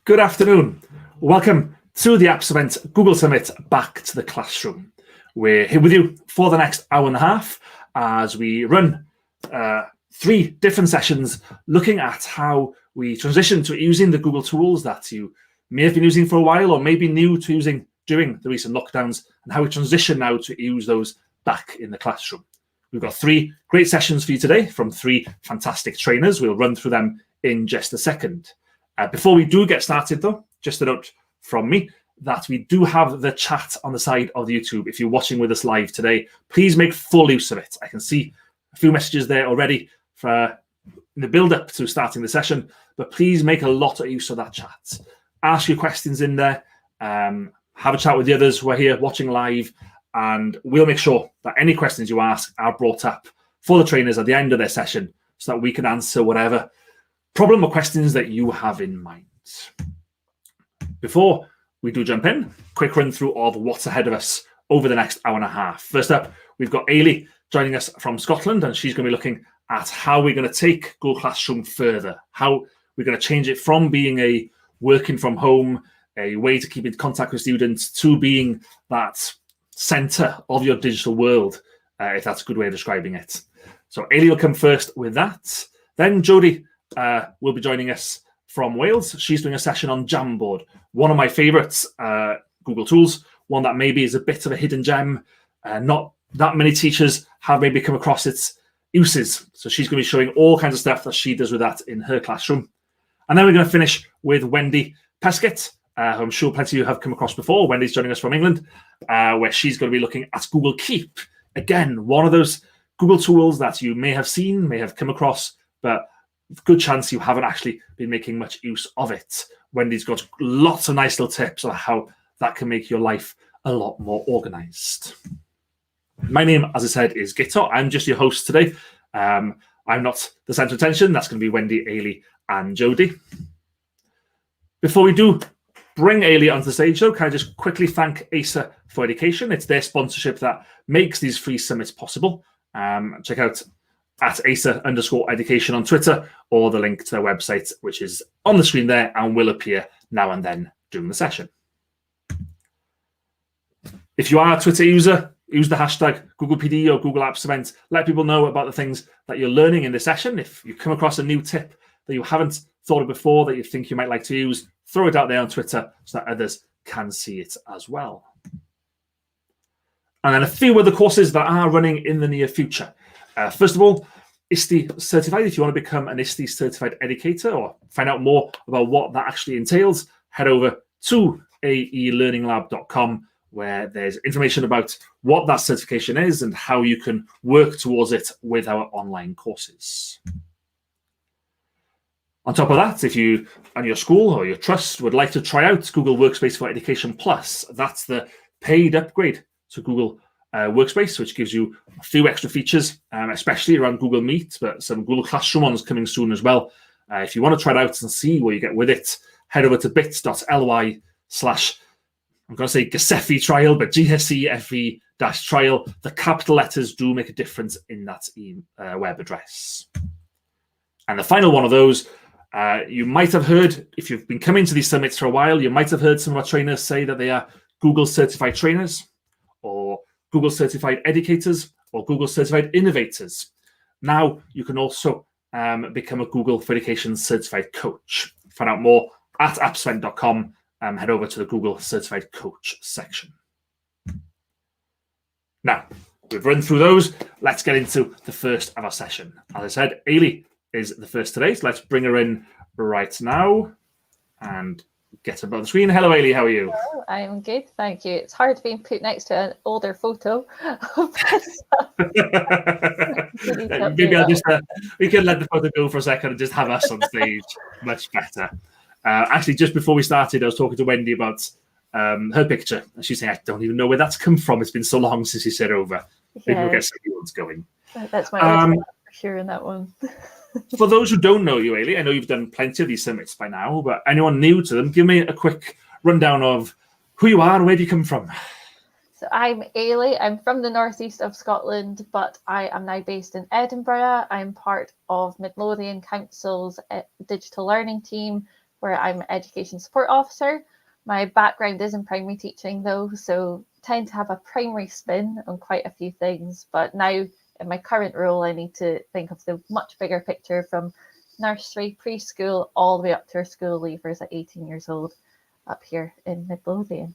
Good afternoon. Welcome to the Apps Event Google Summit Back to the Classroom. We're here with you for the next hour and a half as we run 3 different sessions looking at how we transition to using the Google tools that you may have been using for a while or may be new to using during the recent lockdowns, and how we transition now to use those back in the classroom. We've got 3 great sessions for you today from 3 fantastic trainers. We'll run through them in just a second. Before we do get started though, just a note from me that we do have the chat on the side of the YouTube. If you're watching with us live today, please make full use of it. I can see a few messages there already for in the build up to starting the session, but please make a lot of use of that chat. Ask your questions in there, have a chat with the others who are here watching live, and we'll make sure that any questions you ask are brought up for the trainers at the end of their session so that we can answer whatever problem or questions that you have in mind. Before we do jump in, quick run through of what's ahead of us over the next hour and a half. First up, we've got Eilidh joining us from Scotland, and she's going to be looking at how we're going to take Google Classroom further, how we're going to change it from being a working from home, a way to keep in contact with students, to being that center of your digital world, if that's a good way of describing it. So Eilidh will come first with that. Then Jodie will be joining us from Wales. She's doing a session on Jamboard, one of my favorites Google tools, one that maybe is a bit of a hidden gem. Not that many teachers have maybe come across its uses. So she's going to be showing all kinds of stuff that she does with that in her classroom. And then we're going to finish with Wendy Peskett, who I'm sure plenty of you have come across before. Wendy's joining us from England, where she's going to be looking at Google Keep. Again, one of those Google tools that you may have seen, may have come across, but good chance you haven't actually been making much use of it. Wendy's got lots of nice little tips on how that can make your life a lot more organized. My name, as I said, is Guto. I'm just your host today. I'm not the center of attention. That's going to be Wendy, Eilidh, and Jodie. Before we do bring Eilidh onto the stage, though, can I just quickly thank ASA for Education? It's their sponsorship that makes these free summits possible. Check out at @ASA_education on Twitter, or the link to their website, which is on the screen there and will appear now and then during the session. If you are a Twitter user, use the hashtag GooglePD or Google Apps Event. Let people know about the things that you're learning in this session. If you come across a new tip that you haven't thought of before that you think you might like to use, throw it out there on Twitter so that others can see it as well. And then a few other courses that are running in the near future. First of all, ISTE certified. If you want to become an ISTE certified educator or find out more about what that actually entails, head over to aelearninglab.com, where there's information about what that certification is and how you can work towards it with our online courses. On top of that, if you and your school or your trust would like to try out Google Workspace for Education Plus, that's the paid upgrade to Google Workspace, which gives you a few extra features, especially around Google Meet, but some Google Classroom ones coming soon as well. If you want to try it out and see what you get with it, head over to bit.ly/ I'm going to say GSEFE trial, but GSEFE-trial. The capital letters do make a difference in that web address. And the final one of those, you might have heard, if you've been coming to these summits for a while, you might have heard some of our trainers say that they are Google certified trainers, or Google certified educators, or Google certified innovators. Now you can also become a Google for Education certified coach. Find out more at appsevent.com. Head over to the Google certified coach section. Now, we've run through those. Let's get into the first of our session. As I said, Eilidh is the first today, so let's bring her in right now and get her on the screen. Hello, Eilidh, how are you? Hello, I'm good, thank you. It's hard being put next to an older photo. Maybe we can let the photo go for a second and just have us on stage. Much better. Actually, just before we started, I was talking to Wendy about her picture, and she's saying, I don't even know where that's come from. It's been so long since you said over. Maybe we'll get some new ones going. That's my for sure in that one. For those who don't know you, Eilidh, I know you've done plenty of these summits by now, but anyone new to them, give me a quick rundown of who you are and where do you come from? So I'm Eilidh. I'm from the northeast of Scotland, but I am now based in Edinburgh. I'm part of Midlothian Council's digital learning team, where I'm an education support officer. My background is in primary teaching though, so tend to have a primary spin on quite a few things. But now in my current role, I need to think of the much bigger picture from nursery, preschool, all the way up to our school leavers at 18 years old up here in Midlothian.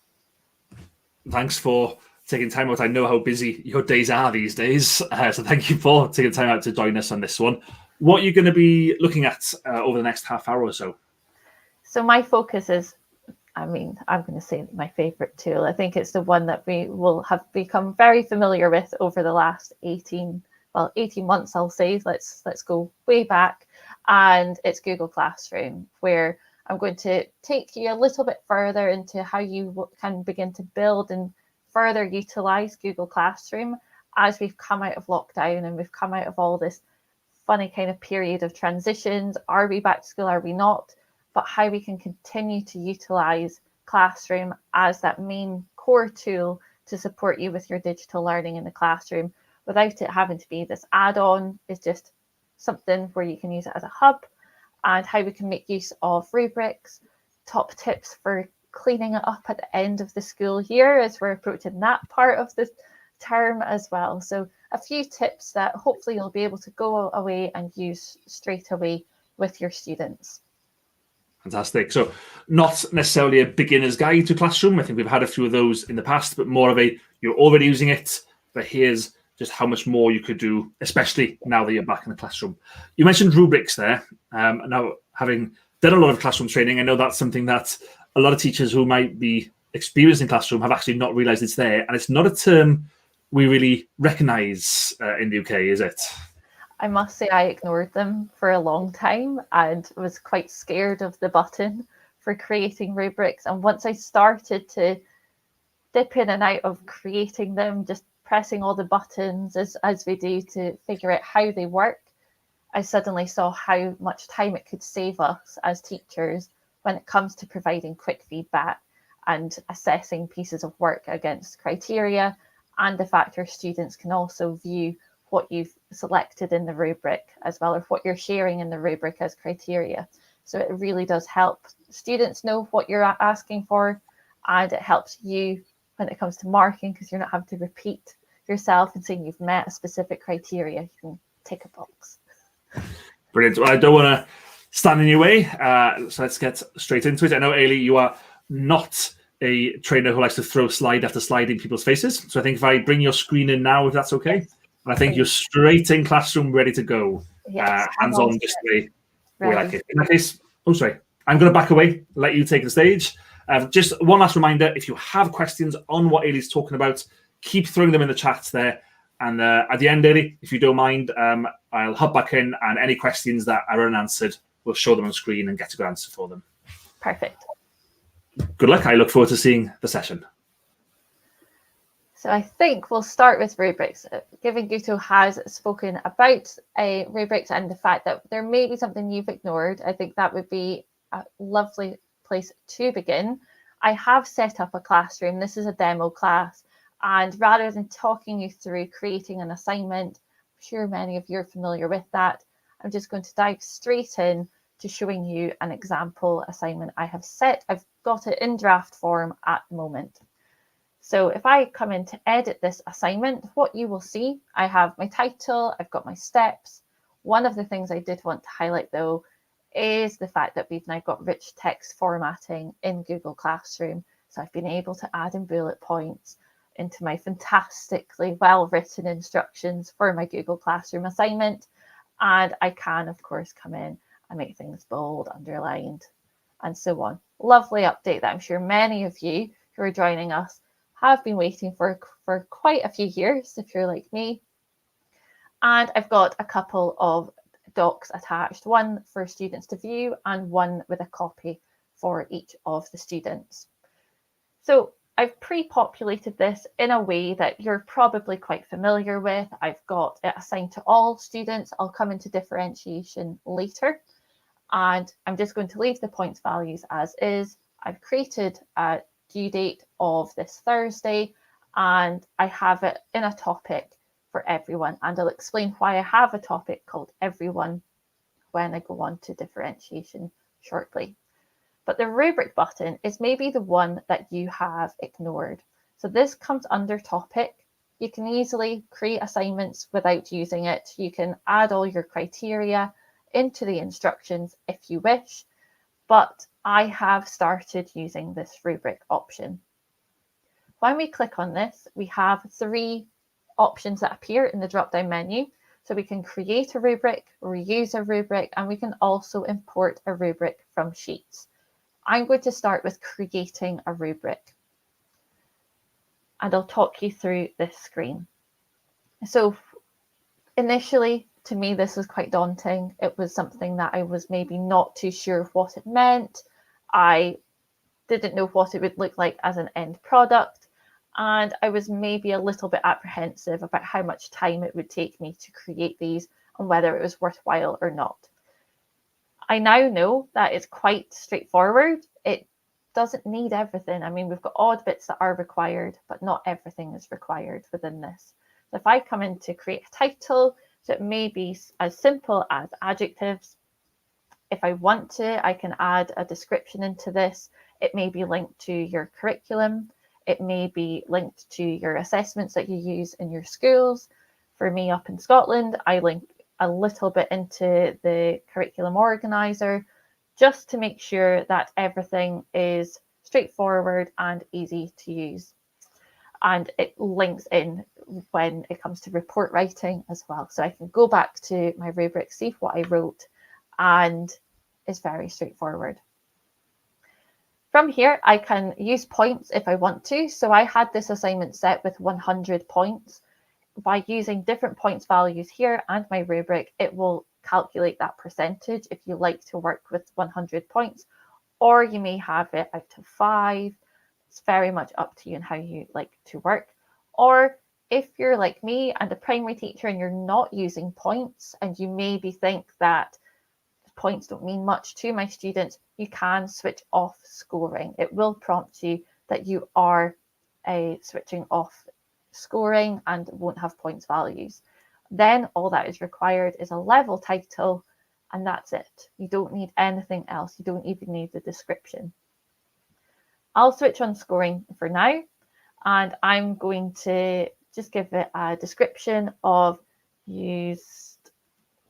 Thanks for taking time out. I know how busy your days are these days, so thank you for taking time out to join us on this one. What are you going to be looking at over the next half hour or so? So my focus is, I'm going to say my favourite tool. I think it's the one that we will have become very familiar with over the last 18 months, I'll say. Let's go way back. And it's Google Classroom, where I'm going to take you a little bit further into how you can begin to build and further utilise Google Classroom as we've come out of lockdown and we've come out of all this funny kind of period of transitions. Are we back to school? Are we not? But how we can continue to utilise Classroom as that main core tool to support you with your digital learning in the classroom without it having to be this add-on. It's just something where you can use it as a hub, and how we can make use of rubrics, top tips for cleaning it up at the end of the school year as we're approaching that part of the term as well. So a few tips that hopefully you'll be able to go away and use straight away with your students. Fantastic. So not necessarily a beginner's guide to Classroom. I think we've had a few of those in the past, but more of a, you're already using it, but here's just how much more you could do, especially now that you're back in the classroom. You mentioned rubrics there. Now, having done a lot of classroom training, I know that's something that a lot of teachers who might be experienced in classroom have actually not realised it's there. And it's not a term we really recognise in the UK, is it? I must say I ignored them for a long time and was quite scared of the button for creating rubrics. And once I started to dip in and out of creating them, just pressing all the buttons as we do to figure out how they work, I suddenly saw how much time it could save us as teachers when it comes to providing quick feedback and assessing pieces of work against criteria, and the fact your students can also view what you've selected in the rubric as well, or what you're sharing in the rubric as criteria. So it really does help students know what you're asking for, and it helps you when it comes to marking, because you're not having to repeat yourself and saying you've met a specific criteria. You can tick a box. Brilliant. Well, I don't want to stand in your way, so let's get straight into it. I know, Eilidh, you are not a trainer who likes to throw slide after slide in people's faces. So I think if I bring your screen in now, if that's okay, and I think you're straight in Classroom, ready to go. Yes, hands-on display. We like it. In that case, I'm going to back away, let you take the stage. Just one last reminder, if you have questions on what Eilidh's talking about, keep throwing them in the chats there. And at the end, Eilidh, if you don't mind, I'll hop back in, and any questions that are unanswered, we'll show them on screen and get a good answer for them. Perfect. Good luck. I look forward to seeing the session. So I think we'll start with rubrics. Given Guto has spoken about rubrics and the fact that there may be something you've ignored, I think that would be a lovely place to begin. I have set up a classroom. This is a demo class. And rather than talking you through creating an assignment, I'm sure many of you are familiar with that, I'm just going to dive straight in to showing you an example assignment I have set. I've got it in draft form at the moment. So if I come in to edit this assignment, what you will see, I have my title, I've got my steps. One of the things I did want to highlight though is the fact that we've now got rich text formatting in Google Classroom. So I've been able to add in bullet points into my fantastically well-written instructions for my Google Classroom assignment. And I can, of course, come in and make things bold, underlined, and so on. Lovely update that I'm sure many of you who are joining us have been waiting for quite a few years, if you're like me. And I've got a couple of docs attached, one for students to view and one with a copy for each of the students. So I've pre-populated this in a way that you're probably quite familiar with. I've got it assigned to all students. I'll come into differentiation later. And I'm just going to leave the points values as is. I've created a due date of this Thursday, and I have it in a topic for everyone. And I'll explain why I have a topic called everyone when I go on to differentiation shortly. But the rubric button is maybe the one that you have ignored. So this comes under topic. You can easily create assignments without using it. You can add all your criteria into the instructions if you wish, but I have started using this rubric option. When we click on this, we have 3 options that appear in the drop-down menu. So we can create a rubric, reuse a rubric, and we can also import a rubric from Sheets. I'm going to start with creating a rubric, and I'll talk you through this screen. So initially, to me, this was quite daunting. It was something that I was maybe not too sure what it meant. I didn't know what it would look like as an end product. And I was maybe a little bit apprehensive about how much time it would take me to create these and whether it was worthwhile or not. I now know that it's quite straightforward. It doesn't need everything. I mean, we've got odd bits that are required, but not everything is required within this. So if I come in to create a title, so it may be as simple as adjectives. If I want to, I can add a description into this. It may be linked to your curriculum. It may be linked to your assessments that you use in your schools. For me up in Scotland, I link a little bit into the curriculum organizer just to make sure that everything is straightforward and easy to use. And it links in when it comes to report writing as well. So I can go back to my rubric, see what I wrote, and it's very straightforward. From here, I can use points if I want to. So I had this assignment set with 100 points. By using different points values here and my rubric, it will calculate that percentage if you like to work with 100 points, or you may have it out of 5. It's very much up to you and how you like to work. Or if you're like me and a primary teacher and you're not using points and you maybe think that points don't mean much to my students, you can switch off scoring. It will prompt you that you are switching off scoring and won't have points values. Then all that is required is a level title, and that's it. You don't need anything else. You don't even need the description. I'll switch on scoring for now, and I'm going to just give it a description of used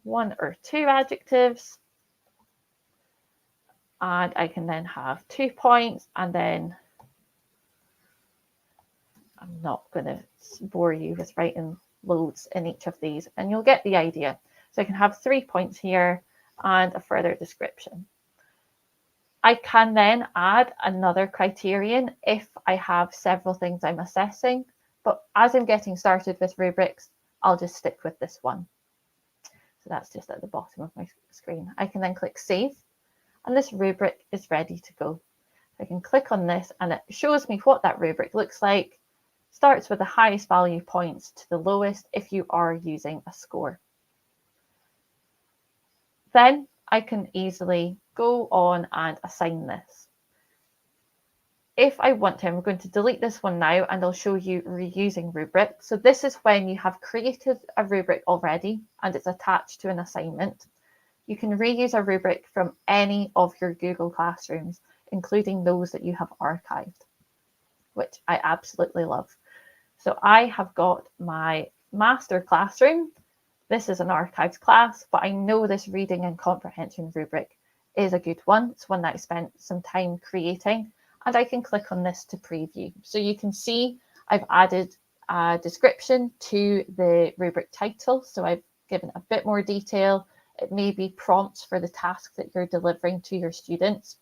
1 or 2 adjectives. And I can then have 2 points, and then I'm not going to bore you with writing loads in each of these, and you'll get the idea. So I can have 3 points here and a further description. I can then add another criterion if I have several things I'm assessing, but as I'm getting started with rubrics, I'll just stick with this one. So that's just at the bottom of my screen. I can then click Save, and this rubric is ready to go. I can click on this and it shows me what that rubric looks like. Starts with the highest value points to the lowest if you are using a score. Then I can easily go on and assign this. If I want to, I'm going to delete this one now and I'll show you reusing rubric. So this is when you have created a rubric already and it's attached to an assignment. You can reuse a rubric from any of your Google Classrooms, including those that you have archived, which I absolutely love. So I have got my master classroom. This is an archived class, but I know this reading and comprehension rubric is a good one. It's one that I spent some time creating, and I can click on this to preview. So you can see I've added a description to the rubric title. So I've given a bit more detail. It may be prompts for the task that you're delivering to your students.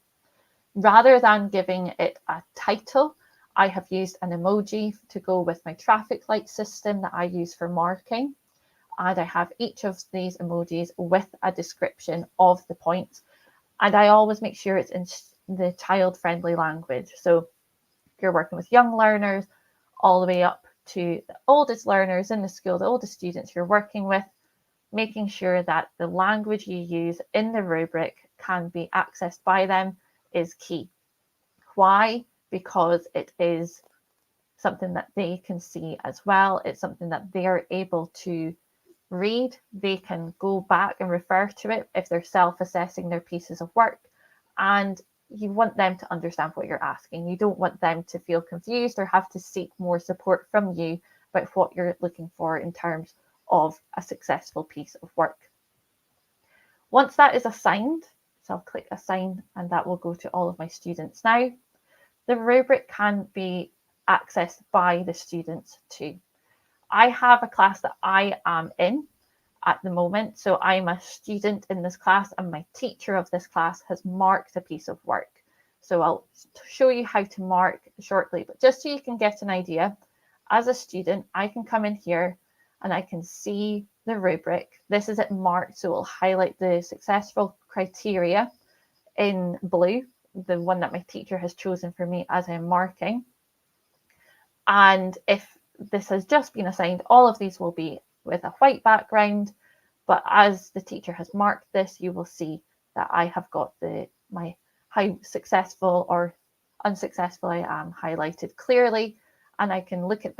Rather than giving it a title, I have used an emoji to go with my traffic light system that I use for marking. And I have each of these emojis with a description of the points. And I always make sure it's in the child-friendly language. So if you're working with young learners, all the way up to the oldest learners in the school, the oldest students you're working with, making sure that the language you use in the rubric can be accessed by them is key. Why? Because it is something that they can see as well. It's something that they're able to read. They can go back and refer to it if they're self-assessing their pieces of work. And you want them to understand what you're asking. You don't want them to feel confused or have to seek more support from you about what you're looking for in terms of a successful piece of work. Once that is assigned, so I'll click assign and that will go to all of my students now. The rubric can be accessed by the students too. I have a class that I am in at the moment. So I'm a student in this class and my teacher of this class has marked a piece of work. So I'll show you how to mark shortly, but just so you can get an idea, as a student, I can come in here and I can see the rubric. This is it marked, so it'll highlight the successful criteria in blue, the one that my teacher has chosen for me as I'm marking. And if this has just been assigned, all of these will be with a white background, but as the teacher has marked this, you will see that I have got how successful or unsuccessful I am highlighted clearly, and I can look at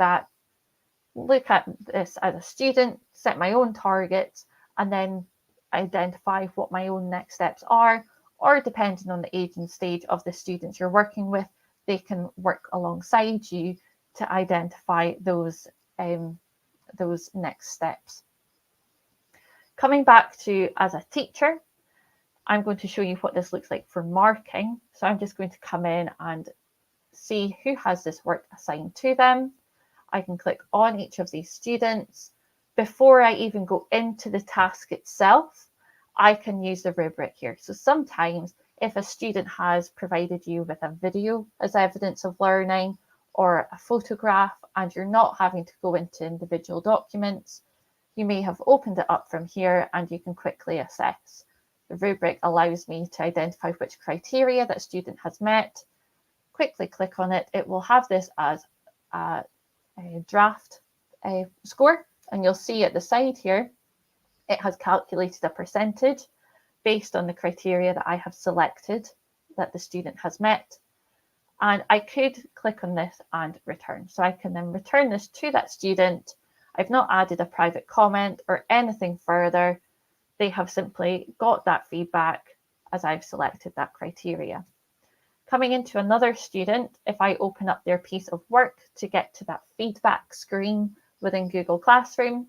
this as a student, set my own targets, and then identify what my own next steps are, or depending on the age and stage of the students you're working with, they can work alongside you to identify those next steps. Coming back to as a teacher, I'm going to show you what this looks like for marking. So I'm just going to come in and see who has this work assigned to them. I can click on each of these students. Before I even go into the task itself, I can use the rubric here. So sometimes if a student has provided you with a video as evidence of learning or a photograph and you're not having to go into individual documents, you may have opened it up from here and you can quickly assess. The rubric allows me to identify which criteria that student has met. Quickly click on it. It will have this as a draft score, and you'll see at the side here, it has calculated a percentage based on the criteria that I have selected that the student has met. And I could click on this and return. So I can then return this to that student. I've not added a private comment or anything further. They have simply got that feedback as I've selected that criteria. Coming into another student, if I open up their piece of work to get to that feedback screen within Google Classroom,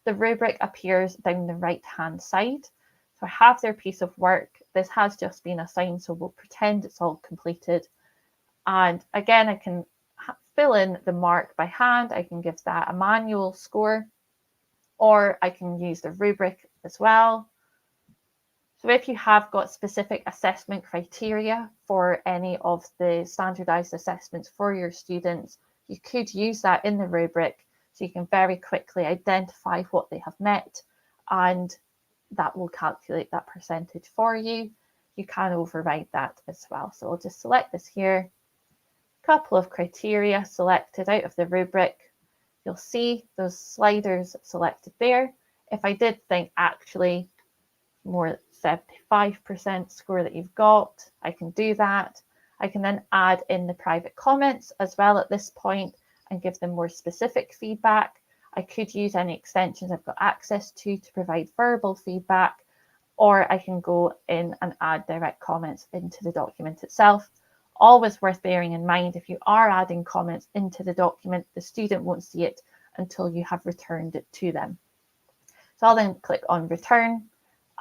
the rubric appears down the right-hand side. So I have their piece of work. This has just been assigned, so we'll pretend it's all completed. And again, I can fill in the mark by hand. I can give that a manual score, or I can use the rubric as well. So if you have got specific assessment criteria for any of the standardized assessments for your students, you could use that in the rubric so you can very quickly identify what they have met, and that will calculate that percentage for you. You can override that as well. So I'll just select this here. Couple of criteria selected out of the rubric. You'll see those sliders selected there. If I did think actually more 75% score that you've got, I can do that. I can then add in the private comments as well at this point and give them more specific feedback. I could use any extensions I've got access to provide verbal feedback, or I can go in and add direct comments into the document itself. Always worth bearing in mind, if you are adding comments into the document, the student won't see it until you have returned it to them. So I'll then click on return,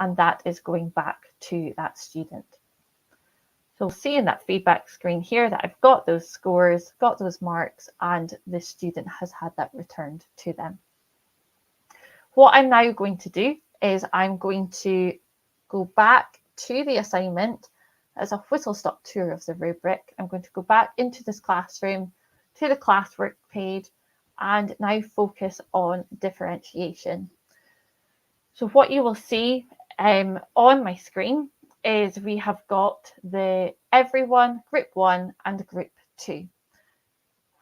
and that is going back to that student. So see in that feedback screen here that I've got those scores, got those marks, and the student has had that returned to them. What I'm now going to do is I'm going to go back to the assignment as a whistle-stop tour of the rubric. I'm going to go back into this classroom to the classwork page and now focus on differentiation. So what you will see on my screen is we have got the everyone, group 1 and group 2.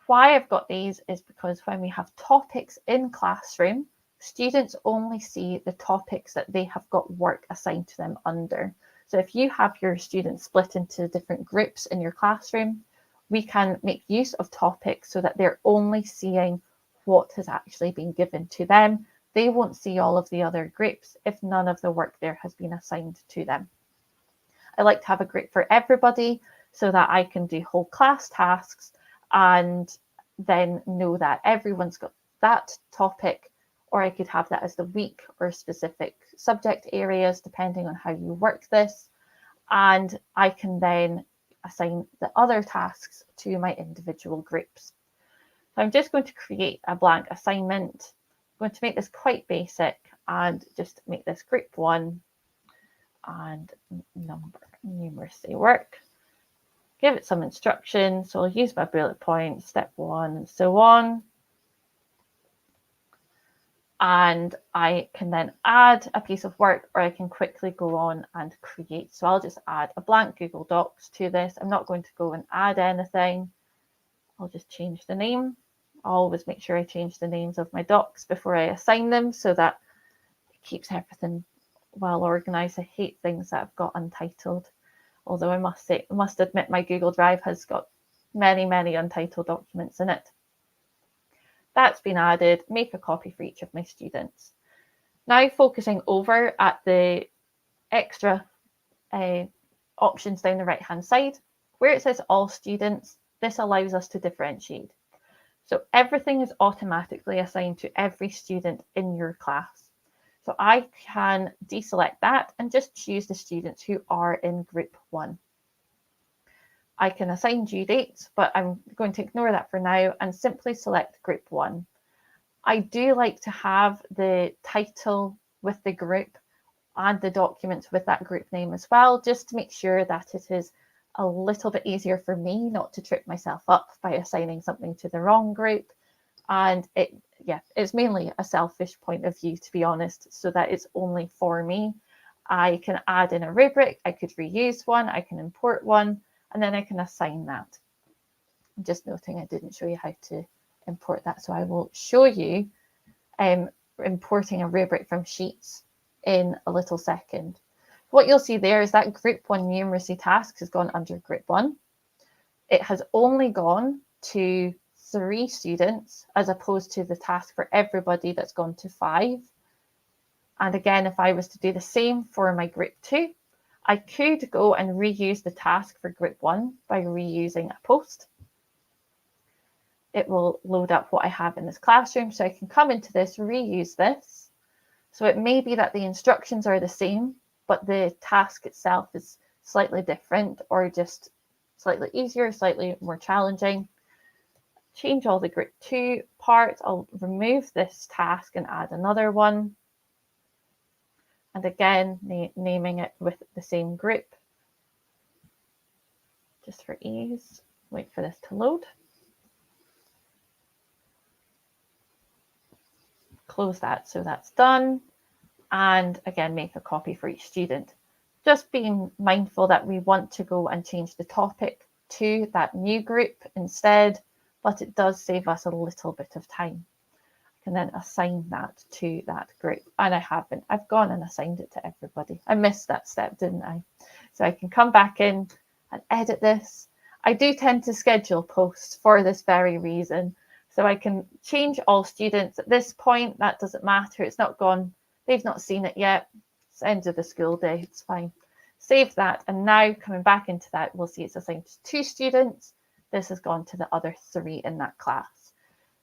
Why I've got these is because when we have topics in classroom, students only see the topics that they have got work assigned to them under. So if you have your students split into different groups in your classroom, we can make use of topics so that they're only seeing what has actually been given to them. They won't see all of the other groups if none of the work there has been assigned to them. I like to have a group for everybody so that I can do whole class tasks and then know that everyone's got that topic, or I could have that as the week or specific subject areas, depending on how you work this. And I can then assign the other tasks to my individual groups. So I'm just going to create a blank assignment. I'm going to make this quite basic and just make this group 1 and numeracy work. Give it some instructions. So I'll use my bullet points, step 1 and so on. And I can then add a piece of work, or I can quickly go on and create. So I'll just add a blank Google Docs to this. I'm not going to go and add anything. I'll just change the name. I'll always make sure I change the names of my docs before I assign them so that it keeps everything well organized. I hate things that I've got untitled. Although I must admit my Google Drive has got many, many untitled documents in it. That's been added. Make a copy for each of my students. Now focusing over at the extra options down the right-hand side, where it says all students, this allows us to differentiate. So everything is automatically assigned to every student in your class. So I can deselect that and just choose the students who are in group 1. I can assign due dates, but I'm going to ignore that for now and simply select group 1. I do like to have the title with the group and the documents with that group name as well, just to make sure that it is a little bit easier for me not to trip myself up by assigning something to the wrong group. And it's mainly a selfish point of view, to be honest, so that it's only for me. I can add in a rubric, I could reuse one, I can import one, and then I can assign that. I'm just noting I didn't show you how to import that, so I will show you importing a rubric from Sheets in a little second. What you'll see there is that group 1 numeracy task has gone under group 1. It has only gone to 3 students as opposed to the task for everybody that's gone to 5. And again, if I was to do the same for my group 2, I could go and reuse the task for group 1 by reusing a post. It will load up what I have in this classroom, so I can come into this, reuse this. So it may be that the instructions are the same, but the task itself is slightly different, or just slightly easier, slightly more challenging. Change all the group 2 parts. I'll remove this task and add another one. And again, naming it with the same group, just for ease. Wait for this to load. Close that, so that's done. And again, make a copy for each student. Just being mindful that we want to go and change the topic to that new group instead, but it does save us a little bit of time. I can then assign that to that group, and I haven't. I've gone and assigned it to everybody. I missed that step, didn't I? So I can come back in and edit this. I do tend to schedule posts for this very reason. So I can change all students at this point. That doesn't matter. It's not gone. They've not seen it yet. It's the end of the school day. It's fine. Save that. And now coming back into that, we'll see it's assigned to 2 students. This has gone to the other 3 in that class.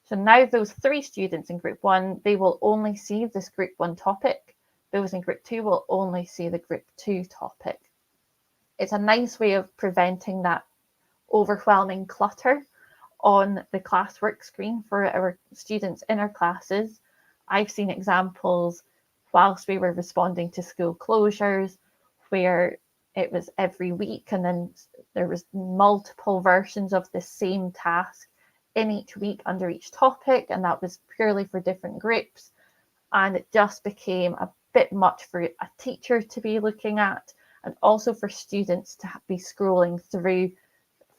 So now those 3 students in group 1, they will only see this group 1 topic. Those in group 2 will only see the group 2 topic. It's a nice way of preventing that overwhelming clutter on the classwork screen for our students in our classes. I've seen examples whilst we were responding to school closures where it was every week and then there was multiple versions of the same task in each week under each topic, and that was purely for different groups. And it just became a bit much for a teacher to be looking at, and also for students to be scrolling through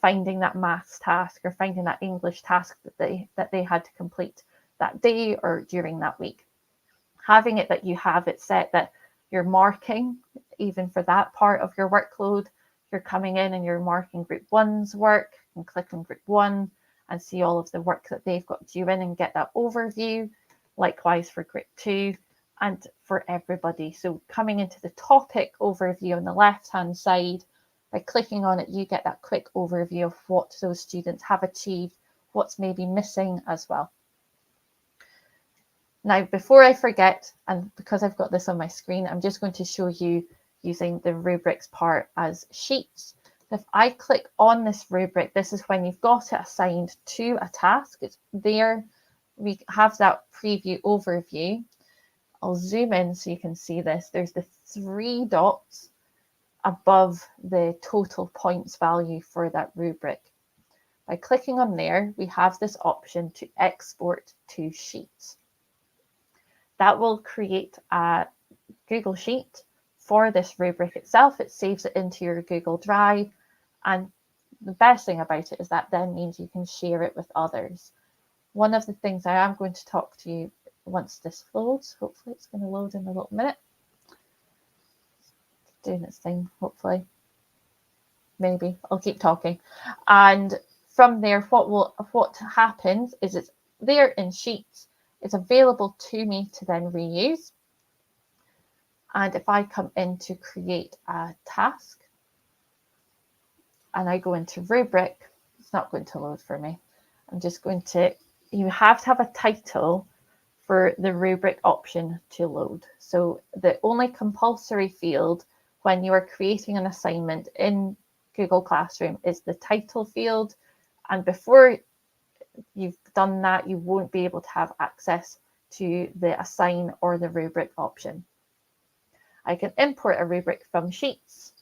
finding that maths task or finding that English task that they had to complete that day or during that week. Having it that you have it set that you're marking, even for that part of your workload, you're coming in and you're marking group 1's work and click on group 1 and see all of the work that they've got due in and get that overview. Likewise for group 2, and for everybody. So coming into the topic overview on the left-hand side, by clicking on it, you get that quick overview of what those students have achieved, what's maybe missing as well. Now, before I forget, and because I've got this on my screen, I'm just going to show you using the rubrics part as sheets. If I click on this rubric, this is when you've got it assigned to a task. It's there. We have that preview overview. I'll zoom in so you can see this. There's the 3 dots above the total points value for that rubric. By clicking on there, we have this option to export to sheets. That will create a Google Sheet for this rubric itself. It saves it into your Google Drive. And the best thing about it is that then means you can share it with others. One of the things I am going to talk to you once this loads, hopefully it's going to load in a little minute. It's doing its thing, hopefully. Maybe I'll keep talking. And from there, what happens is it's there in Sheets. It's available to me to then reuse. And if I come in to create a task and I go into rubric, it's not going to load for me. I'm just going to, you have to have a title for the rubric option to load. So the only compulsory field when you are creating an assignment in Google Classroom is the title field. And before you've done that, you won't be able to have access to the assign or the rubric option. I can import a rubric from Sheets.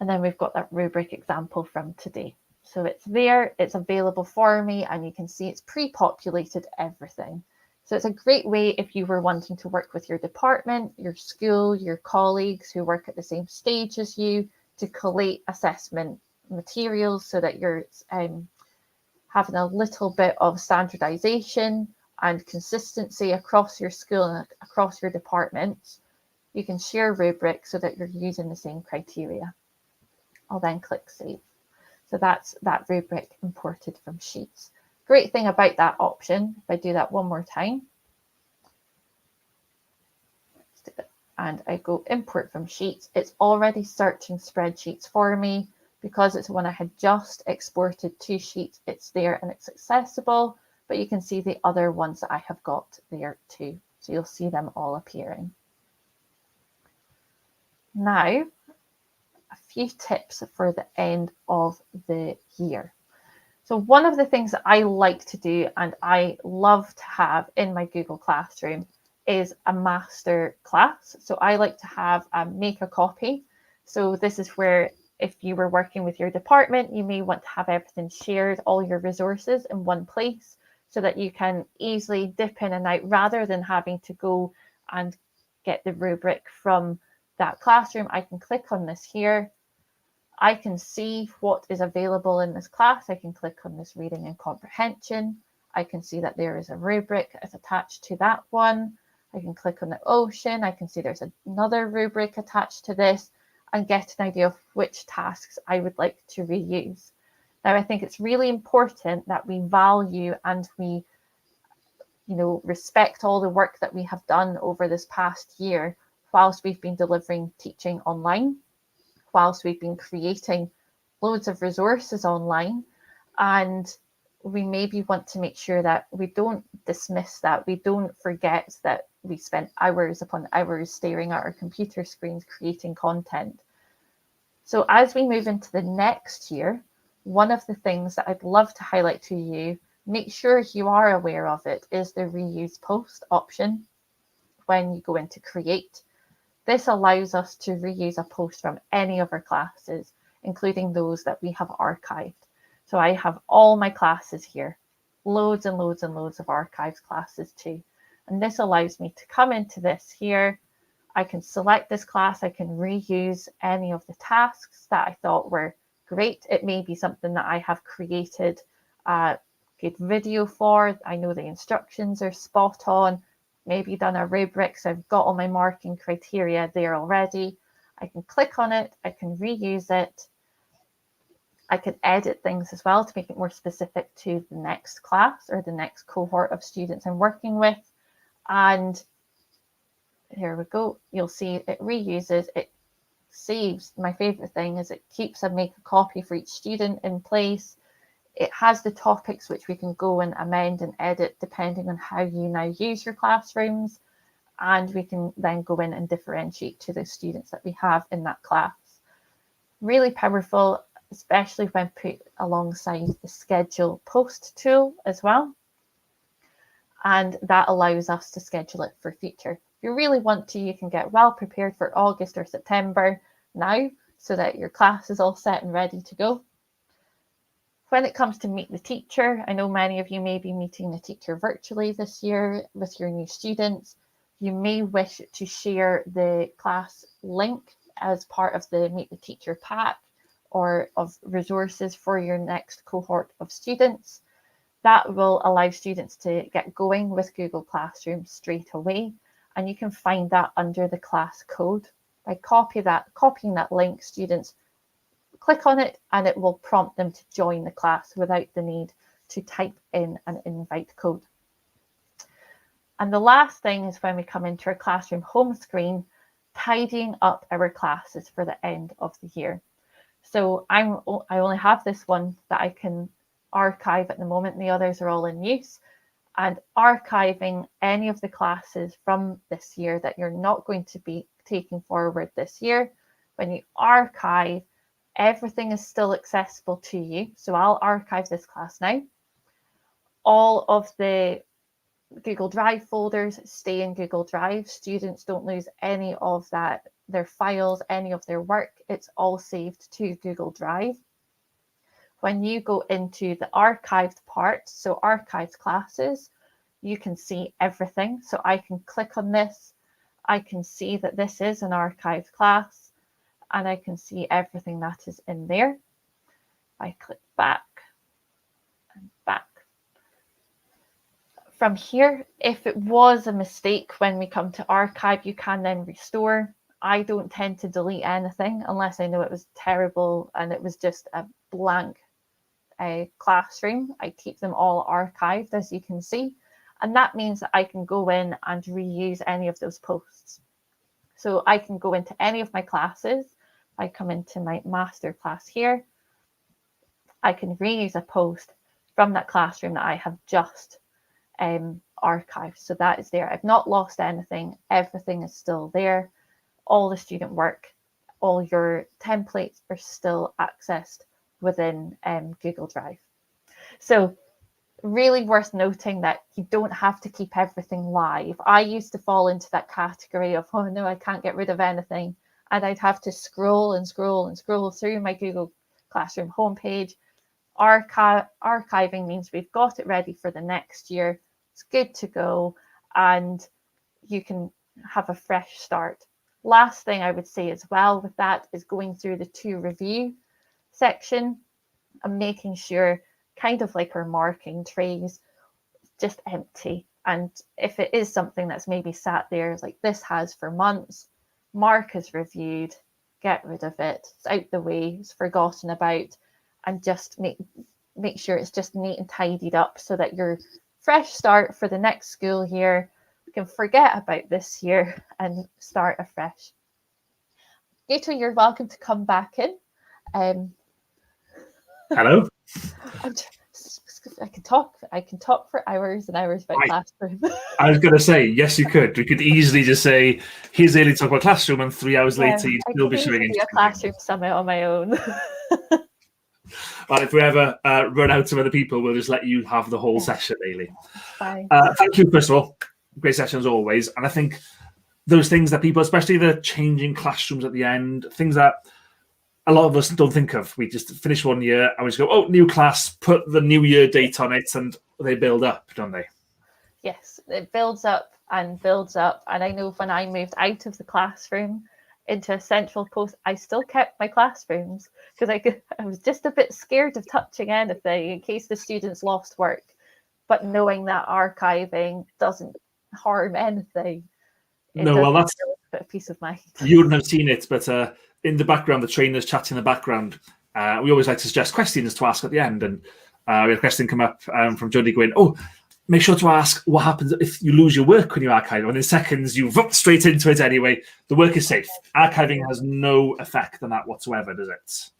And then we've got that rubric example from today. So it's there, it's available for me, and you can see it's pre-populated everything. So it's a great way if you were wanting to work with your department, your school, your colleagues who work at the same stage as you to collate assessment materials so that you're having a little bit of standardization and consistency across your school and across your departments. You can share rubrics so that you're using the same criteria. I'll then click Save. So that's that rubric imported from Sheets. Great thing about that option, if I do that one more time, and I go import from Sheets, it's already searching spreadsheets for me because it's one I had just exported to Sheets. It's there and it's accessible, but you can see the other ones that I have got there too. So you'll see them all appearing. Now, a few tips for the end of the year. So one of the things that I like to do and I love to have in my Google Classroom is a master class. So I like to have a make a copy. So this is where if you were working with your department, you may want to have everything shared, all your resources in one place so that you can easily dip in and out rather than having to go and get the rubric from that classroom. I can click on this here. I can see what is available in this class. I can click on this reading and comprehension. I can see that there is a rubric that's attached to that one. I can click on the ocean. I can see there's another rubric attached to this and get an idea of which tasks I would like to reuse. Now, I think it's really important that we value and we, respect all the work that we have done over this past year whilst we've been delivering teaching online, whilst we've been creating loads of resources online, and we maybe want to make sure that we don't dismiss that, we don't forget that we spent hours upon hours staring at our computer screens creating content. So as we move into the next year, one of the things that I'd love to highlight to you, make sure you are aware of it, is the reuse post option when you go into create. This allows us to reuse a post from any of our classes, including those that we have archived. So I have all my classes here, loads and loads and loads of archived classes too. And this allows me to come into this here. I can select this class. I can reuse any of the tasks that I thought were great. It may be something that I have created a good video for. I know the instructions are spot on. Maybe done a rubric, so I've got all my marking criteria there already. I can click on it, I can reuse it. I can edit things as well to make it more specific to the next class or the next cohort of students I'm working with. And here we go. You'll see it reuses, it saves. My favorite thing is it keeps a make a copy for each student in place. It has the topics which we can go and amend and edit depending on how you now use your classrooms. And we can then go in and differentiate to the students that we have in that class. Really powerful, especially when put alongside the schedule post tool as well. And that allows us to schedule it for future. If you really want to, you can get well prepared for August or September now, so that your class is all set and ready to go. When it comes to meet the teacher, I know many of you may be meeting the teacher virtually this year with your new students. You may wish to share the class link as part of the Meet the Teacher pack or of resources for your next cohort of students. That will allow students to get going with Google Classroom straight away. And you can find that under the class code. By copying that link, students click on it and it will prompt them to join the class without the need to type in an invite code. And the last thing is when we come into our classroom home screen, tidying up our classes for the end of the year. So I only have this one that I can archive at the moment, and the others are all in use. And archiving any of the classes from this year that you're not going to be taking forward this year, when you archive, everything is still accessible to you. So I'll archive this class now. All of the Google Drive folders stay in Google Drive. Students don't lose any of that, their files, any of their work. It's all saved to Google Drive. When you go into the archived part, so archived classes, you can see everything. So I can click on this. I can see that this is an archived class, and I can see everything that is in there. I click back and back. From here, if it was a mistake when we come to archive, you can then restore. I don't tend to delete anything unless I know it was terrible and it was just a blank classroom. I keep them all archived, as you can see, and that means that I can go in and reuse any of those posts. So I can go into any of my classes. I come into my master class here. I can reuse a post from that classroom that I have just archived. So that is there. I've not lost anything. Everything is still there. All the student work, all your templates are still accessed within Google Drive. So really worth noting that you don't have to keep everything live. I used to fall into that category of, oh no, I can't get rid of anything. And I'd have to scroll and scroll and scroll through my Google Classroom homepage. Archiving means we've got it ready for the next year. It's good to go, and you can have a fresh start. Last thing I would say as well with that is going through the to review section and making sure, kind of like our marking trays, just empty. And if it is something that's maybe sat there like this has for months, mark as reviewed, get rid of it, it's out the way, it's forgotten about, and just make sure it's just neat and tidied up so that your fresh start for the next school year, we can forget about this year and start afresh. Guto, you're welcome to come back in. Hello. I can talk for hours and hours about classroom. I was going to say, yes, you could. We could easily just say, here's Eilidh talk about classroom, and 3 hours later, you'd still be showing a classroom summit on my own. Well, if we ever run out of other people, we'll just let you have the whole session, Eilidh. Fine. Thank you, first of all. Great session as always. And I think those things that people, especially the changing classrooms at the end, things that a lot of us don't think of. We just finish one year and we just go, oh, new class, put the new year date on it, and they build up, don't they? Yes, it builds up and builds up. And I know when I moved out of the classroom into a central post, I still kept my classrooms because I was just a bit scared of touching anything in case the students lost work. But knowing that archiving doesn't harm anything. No, well, that's a bit of peace of mind. You wouldn't have seen it, but in the background, the trainers chatting in the background. We always like to suggest questions to ask at the end. And we had a question come up from Jodie going, oh, make sure to ask what happens if you lose your work when you archive, and in seconds you vote straight into it anyway. The work is safe. Archiving has no effect on that whatsoever, does it?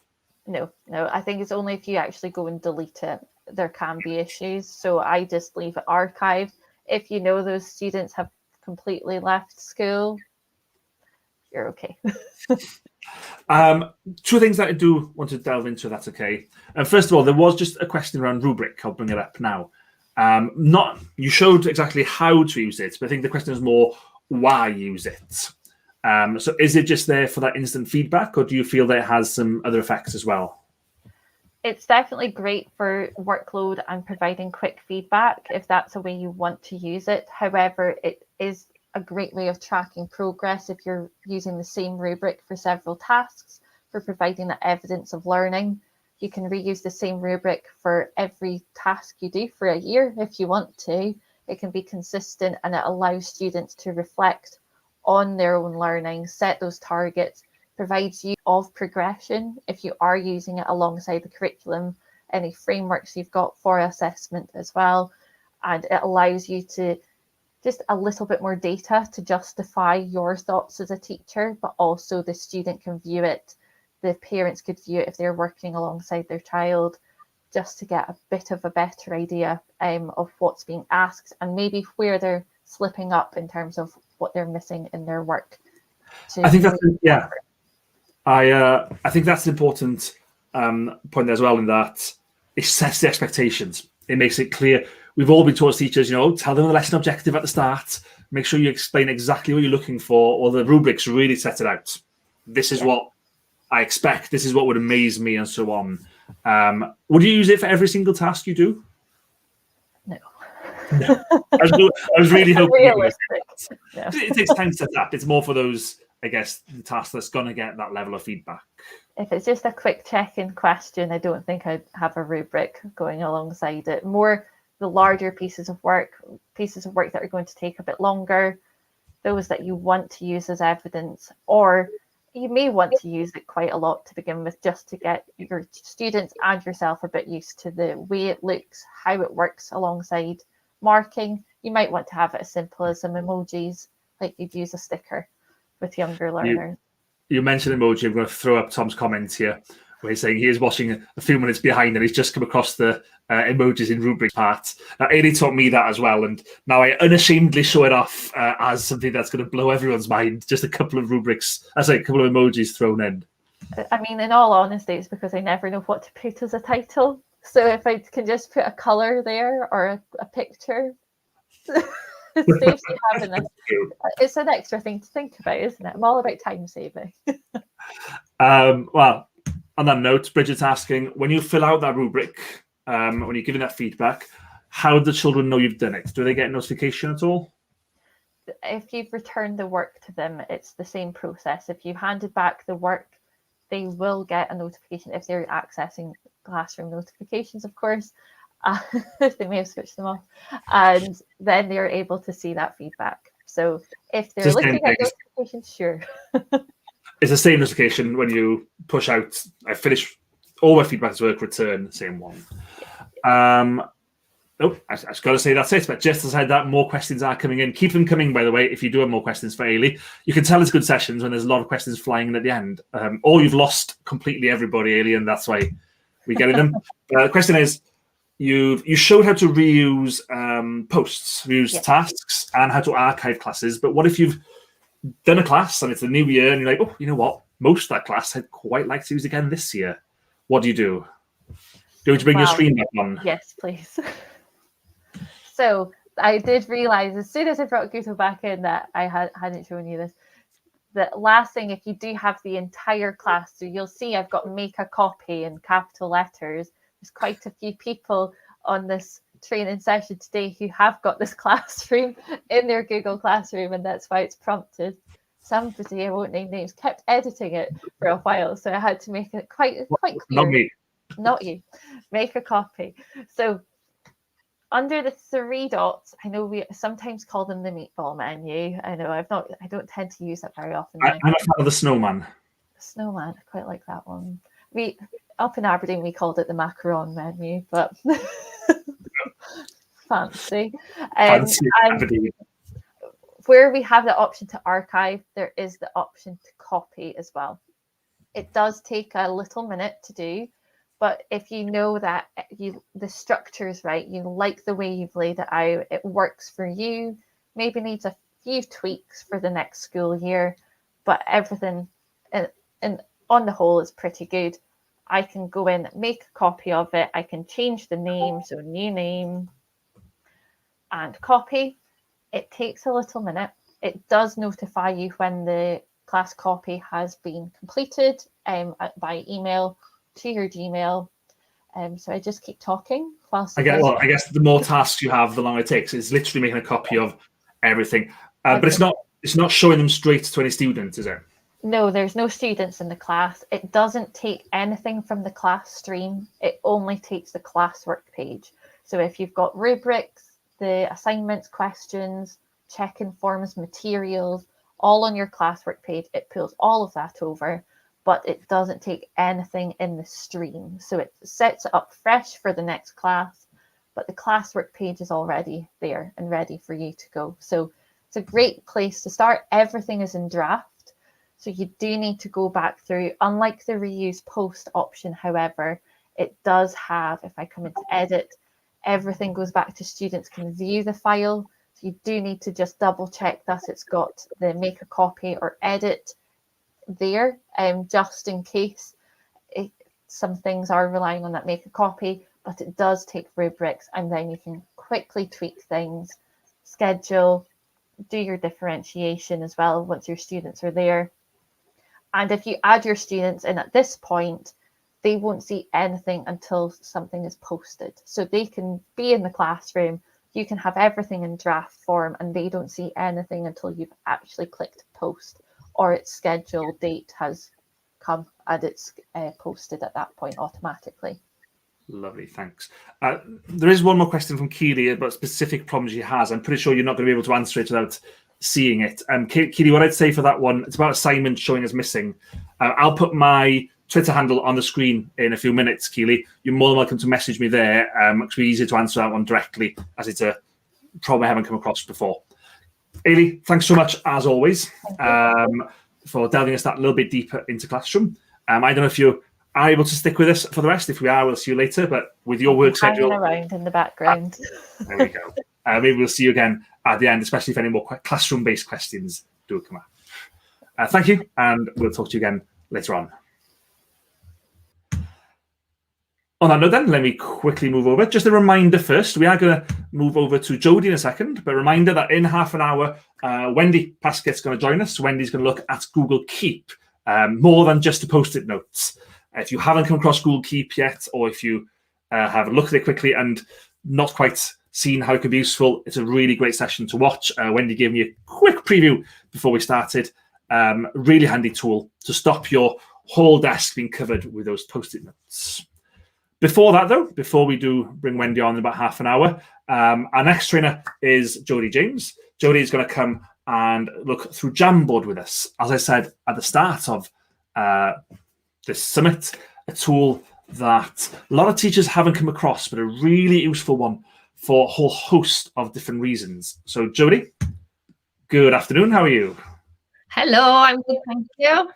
No. I think it's only if you actually go and delete it, there can be issues. So I just leave it archived. If you know those students have completely left school, you're okay. Two things that I do want to delve into, if that's okay. First of all, there was just a question around rubric. I'll bring it up now. You showed exactly how to use it, but I think the question is more why use it. So is it just there for that instant feedback, or do you feel that it has some other effects as well? It's definitely great for workload and providing quick feedback if that's a way you want to use it. However, it is a great way of tracking progress if you're using the same rubric for several tasks for providing the evidence of learning. You can reuse the same rubric for every task you do for a year if you want to. It can be consistent and it allows students to reflect on their own learning, set those targets, provides you of progression if you are using it alongside the curriculum, any frameworks you've got for assessment as well. And it allows you to just a little bit more data to justify your thoughts as a teacher, but also the student can view it. The parents could view it if they're working alongside their child, just to get a bit of a better idea of what's being asked and maybe where they're slipping up in terms of what they're missing in their work. I think that's I think that's an important point there as well, in that it sets the expectations. It makes it clear. We've all been taught as teachers, tell them the lesson objective at the start. Make sure you explain exactly what you're looking for, or the rubrics really set it out. This is what I expect. This is what would amaze me, and so on. Would you use it for every single task you do? No. I was really hoping realistic. It takes time to set that. It's more for those, I guess, the task that's going to get that level of feedback. If it's just a quick check-in question, I don't think I'd have a rubric going alongside it. More the larger pieces of work that are going to take a bit longer, those that you want to use as evidence, or you may want to use it quite a lot to begin with, just to get your students and yourself a bit used to the way it looks, how it works alongside marking. You might want to have it as simple as some emojis, like you'd use a sticker with younger learners. You mentioned emoji. I'm going to throw up Tom's comment here, where he's saying he is watching a few minutes behind and he's just come across the emojis in rubric part. Now, Eilidh taught me that as well, and now I unashamedly show it off as something that's going to blow everyone's mind. Just a couple of rubrics, a couple of emojis thrown in. I mean, in all honesty, it's because I never know what to put as a title. So if I can just put a colour there or a picture, it saves you having this. It's an extra thing to think about, isn't it? I'm all about time saving. Well, on that note, Bridget's asking, when you fill out that rubric, when you're giving that feedback, how do the children know you've done it? Do they get a notification at all? If you've returned the work to them, it's the same process. If you handed back the work, they will get a notification if they're accessing classroom notifications, of course. They may have switched them off, and then they're able to see that feedback. So if they're looking at notifications, sure. It's the same notification when you push out, I finish all my feedback work, return, same one. I just got to say that's it. But just as I said that, more questions are coming in. Keep them coming, by the way, if you do have more questions for Eilidh. You can tell it's good sessions when there's a lot of questions flying in at the end. Or you've lost completely everybody, Eilidh, and that's why we're getting them. The question is, you showed how to reuse posts, reuse tasks, and how to archive classes. But what if you've done a class and it's a new year and you're like, oh, you know what? Most of that class I'd quite like to use again this year. What do you do? Do you want to bring your screen back on? Yes, please. So I did realise as soon as I brought Guto back in that I hadn't shown you this. The last thing, if you do have the entire class, so you'll see I've got make a copy in capital letters. There's quite a few people on this training session today who have got this classroom in their Google Classroom, and that's why it's prompted. Somebody, I won't name names, kept editing it for a while, so I had to make it quite clear. Not me. Not you. Make a copy. So under the three dots, I know we sometimes call them the meatball menu. I know I don't tend to use that very often. I'm a fan of the snowman. The snowman, I quite like that one. We up in Aberdeen we called it the macaron menu, but Fancy. Fancy. And where we have the option to archive, there is the option to copy as well. It does take a little minute to do, but if you know that the structure is right, you like the way you've laid it out, it works for you, maybe needs a few tweaks for the next school year, but everything and on the whole is pretty good. I can go in, make a copy of it, I can change the name, so new name, and copy. It takes a little minute. It does notify you when the class copy has been completed by email to your Gmail. So I just keep talking whilst I guess the more tasks you have, the longer it takes. It's literally making a copy of everything. But it's not showing them straight to any student, is it? No, there's no students in the class. It doesn't take anything from the class stream. It only takes the classwork page. So if you've got rubrics, the assignments, questions, check-in forms, materials, all on your classwork page, it pulls all of that over, but it doesn't take anything in the stream. So it sets it up fresh for the next class, but the classwork page is already there and ready for you to go. So it's a great place to start. Everything is in draft. So you do need to go back through. Unlike the reuse post option, however, it does have, if I come into edit, everything goes back to students can view the file. So you do need to just double check that it's got the make a copy or edit there, just in case some things are relying on that make a copy, but it does take rubrics, and then you can quickly tweak things, schedule, do your differentiation as well once your students are there. And if you add your students in at this point, they won't see anything until something is posted. So they can be in the classroom, you can have everything in draft form, and they don't see anything until you've actually clicked post or its scheduled date has come and it's posted at that point automatically. Lovely, thanks. There is one more question from Keely about specific problems she has. I'm pretty sure you're not going to be able to answer it without seeing it. Keely, what I'd say for that one, it's about assignment showing as missing. I'll put my Twitter handle on the screen in a few minutes, Keely. You're more than welcome to message me there. It's really easy to answer that one directly, as it's a problem I haven't come across before. Eilidh, thanks so much, as always, for delving us that little bit deeper into Classroom. I don't know if you are able to stick with us for the rest. If we are, we'll see you later. But with your work schedule, around in the background. There we go. Maybe we'll see you again at the end, especially if any more classroom-based questions do come up. Thank you, and we'll talk to you again later on. On that note then, let me quickly move over. Just a reminder first, we are going to move over to Jodie in a second, but a reminder that in half an hour, Wendy Peskett's going to join us. Wendy's going to look at Google Keep, more than just the post-it notes. If you haven't come across Google Keep yet, or if you have looked at it quickly and not quite seen how it could be useful, it's a really great session to watch. Wendy gave me a quick preview before we started. Really handy tool to stop your whole desk being covered with those post-it notes. Before that, though, before we do bring Wendy on in about half an hour, our next trainer is Jodie James. Jodie is going to come and look through Jamboard with us. As I said at the start of this summit, a tool that a lot of teachers haven't come across, but a really useful one for a whole host of different reasons. So, Jodie, good afternoon. How are you? Hello, I'm good, thank you.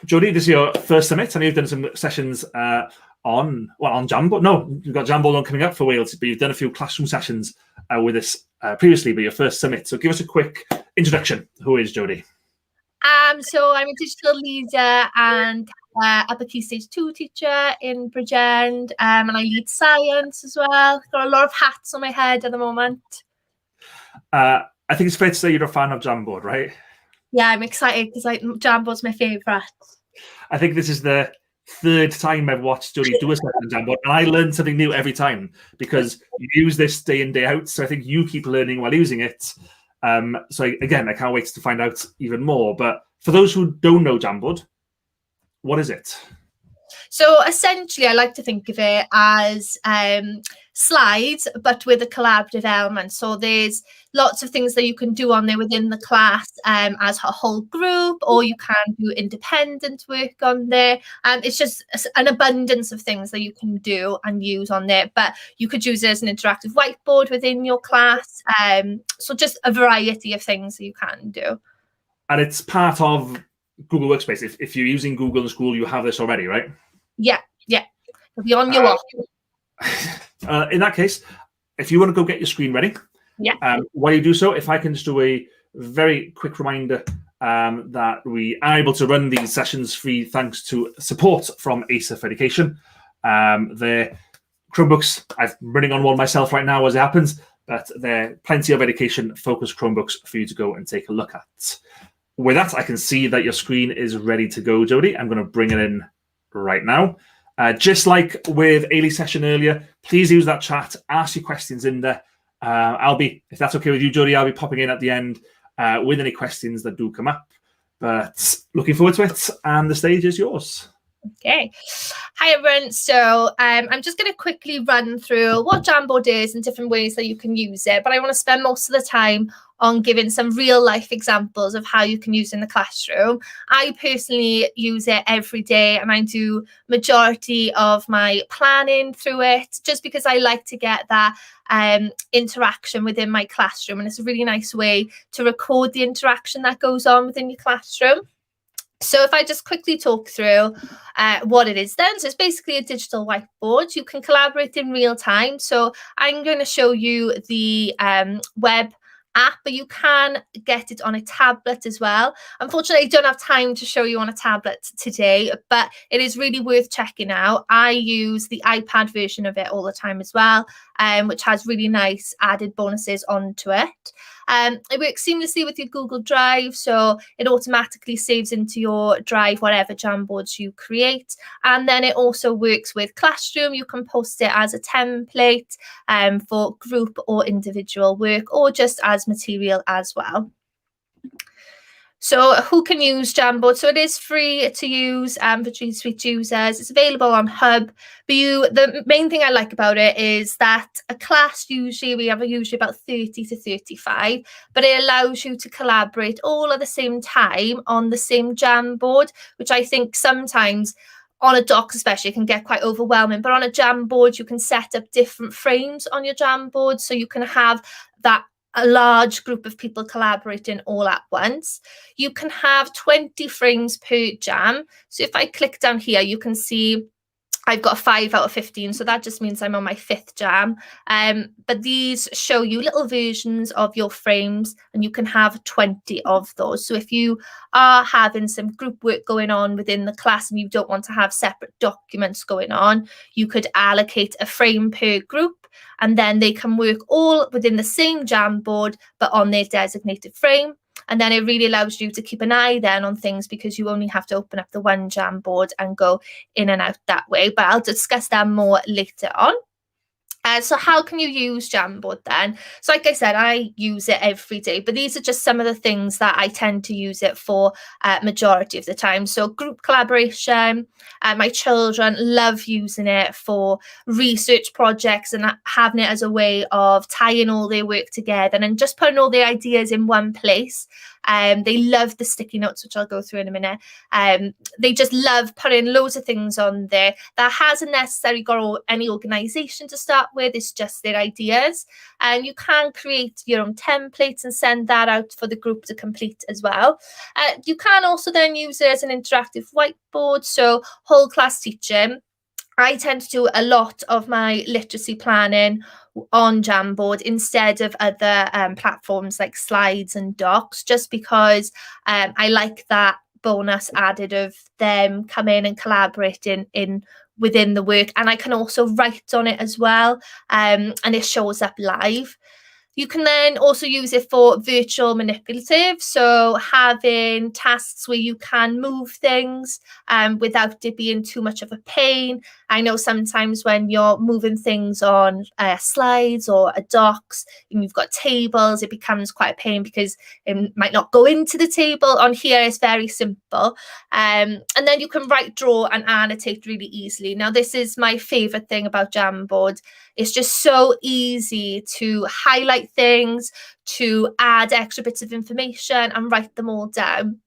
Jodie, this is your first summit. I know you've done some sessions on Jamboard. No, you've got Jamboard on coming up for Wales, but you've done a few classroom sessions with us previously, but your first summit. So give us a quick introduction. Who is Jodie? So I'm a digital leader and upper Key Stage 2 teacher in Bridgend, and I lead science as well. Got a lot of hats on my head at the moment. I think it's fair to say you're a fan of Jamboard, right? Yeah, I'm excited because Jamboard's my favourite. I think this is the third time I've watched Jodie do a session on Jamboard, and I learn something new every time because you use this day in, day out. So I think you keep learning while using it. So again, I can't wait to find out even more. But for those who don't know Jamboard, what is it? So essentially, I like to think of it as slides, but with a collaborative element. So there's lots of things that you can do on there within the class as a whole group, or you can do independent work on there. It's just an abundance of things that you can do and use on there, but you could use it as an interactive whiteboard within your class. So just a variety of things that you can do. And it's part of Google Workspace. If you're using Google in school, you have this already, right? Yeah. It'll be on your wall. In that case, if you want to go get your screen ready, while you do so, if I can just do a very quick reminder that we are able to run these sessions free thanks to support from ASIF Education. Their Chromebooks, I'm running on one myself right now as it happens, but there are plenty of education-focused Chromebooks for you to go and take a look at. With that, I can see that your screen is ready to go, Jodie. I'm going to bring it in right now. Just like with Eilidh's session earlier, please use that chat, ask your questions in there. If that's okay with you, Jodie, I'll be popping in at the end with any questions that do come up. But looking forward to it, and the stage is yours. Okay. Hi, everyone. So I'm just going to quickly run through what Jamboard is and different ways that you can use it. But I want to spend most of the time on giving some real life examples of how you can use it in the classroom. I personally use it every day, and I do majority of my planning through it just because I like to get that interaction within my classroom. And it's a really nice way to record the interaction that goes on within your classroom. So if I just quickly talk through what it is then. So it's basically a digital whiteboard. You can collaborate in real time. So I'm going to show you the web app, but you can get it on a tablet as well. Unfortunately, I don't have time to show you on a tablet today, but it is really worth checking out. I use the iPad version of it all the time as well, which has really nice added bonuses onto it. It works seamlessly with your Google Drive, so it automatically saves into your Drive whatever Jamboards you create. And then it also works with Classroom. You can post it as a template for group or individual work, or just as material as well. So who can use Jamboard? So it is free to use for G Suite users. It's available on Hub. But the main thing I like about it is that a class we have usually about 30 to 35, but it allows you to collaborate all at the same time on the same Jamboard, which I think sometimes on a doc especially can get quite overwhelming. But on a Jamboard, you can set up different frames on your Jamboard, so you can have a large group of people collaborating all at once. You can have 20 frames per jam. So if I click down here, you can see I've got a 5 out of 15. So that just means I'm on my 5th jam. But these show you little versions of your frames, and you can have 20 of those. So if you are having some group work going on within the class and you don't want to have separate documents going on, you could allocate a frame per group, and then they can work all within the same Jamboard, but on their designated frame. And then it really allows you to keep an eye then on things, because you only have to open up the one Jamboard and go in and out that way. But I'll discuss that more later on. So how can you use Jamboard then? So like I said, I use it every day, but these are just some of the things that I tend to use it for majority of the time. So group collaboration, my children love using it for research projects and having it as a way of tying all their work together and just putting all their ideas in one place. They love the sticky notes, which I'll go through in a minute. They just love putting loads of things on there that hasn't necessarily got any organisation to start with. It's just their ideas. And you can create your own templates and send that out for the group to complete as well. You can also then use it as an interactive whiteboard. So whole class teaching. I tend to do a lot of my literacy planning on Jamboard instead of other platforms like Slides and Docs, just because I like that bonus added of them coming and collaborating within the work. And I can also write on it as well, and it shows up live. You can then also use it for virtual manipulative, so having tasks where you can move things without it being too much of a pain. I know sometimes when you're moving things on slides or a docs and you've got tables, it becomes quite a pain because it might not go into the table. On here, it's very simple. And then you can write, draw and annotate really easily. Now, this is my favourite thing about Jamboard. It's just so easy to highlight things, to add extra bits of information and write them all down.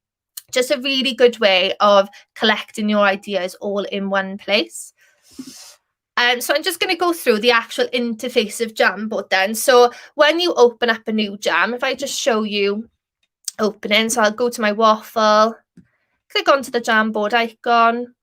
Just a really good way of collecting your ideas all in one place. So I'm just going to go through the actual interface of Jamboard then. So when you open up a new jam, if I just show you opening, so I'll go to my waffle, click onto the Jamboard icon,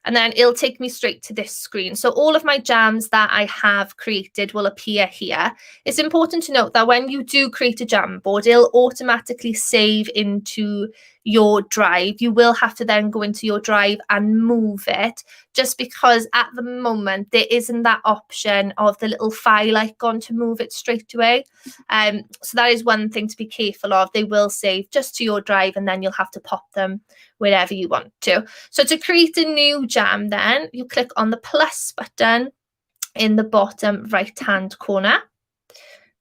and then it'll take me straight to this screen. So all of my jams that I have created will appear here. It's important to note that when you do create a Jamboard, it'll automatically save into your drive. You will have to then go into your drive and move it, just because at the moment there isn't that option of the little file icon to move it straight away. So that is one thing to be careful of. They will save just to your drive and then you'll have to pop them wherever you want to. So to create a new jam then, you click on the plus button in the bottom right hand corner.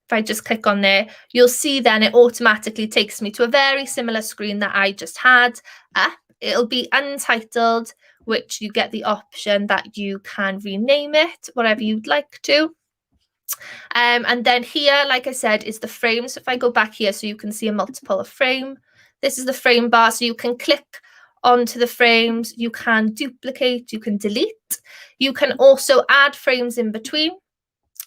If I just click on there, you'll see then it automatically takes me to a very similar screen that I just had up. It'll be untitled, which you get the option that you can rename it, whatever you'd like to. And then here, like I said, is the frame. So if I go back here so you can see a multiple of frame, this is the frame bar. So you can click onto the frames, you can duplicate, you can delete. You can also add frames in between.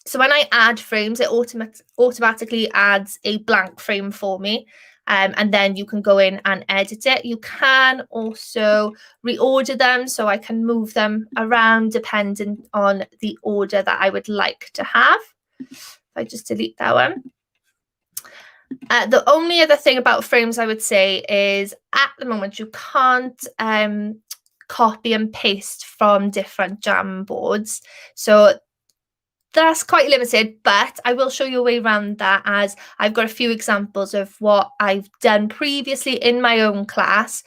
So when I add frames, it automatically adds a blank frame for me. And then you can go in and edit it. You can also reorder them, so I can move them around depending on the order that I would like to have. If I just delete that one. The only other thing about frames I would say is at the moment you can't copy and paste from different Jamboards. So that's quite limited, but I will show you a way around that, as I've got a few examples of what I've done previously in my own class,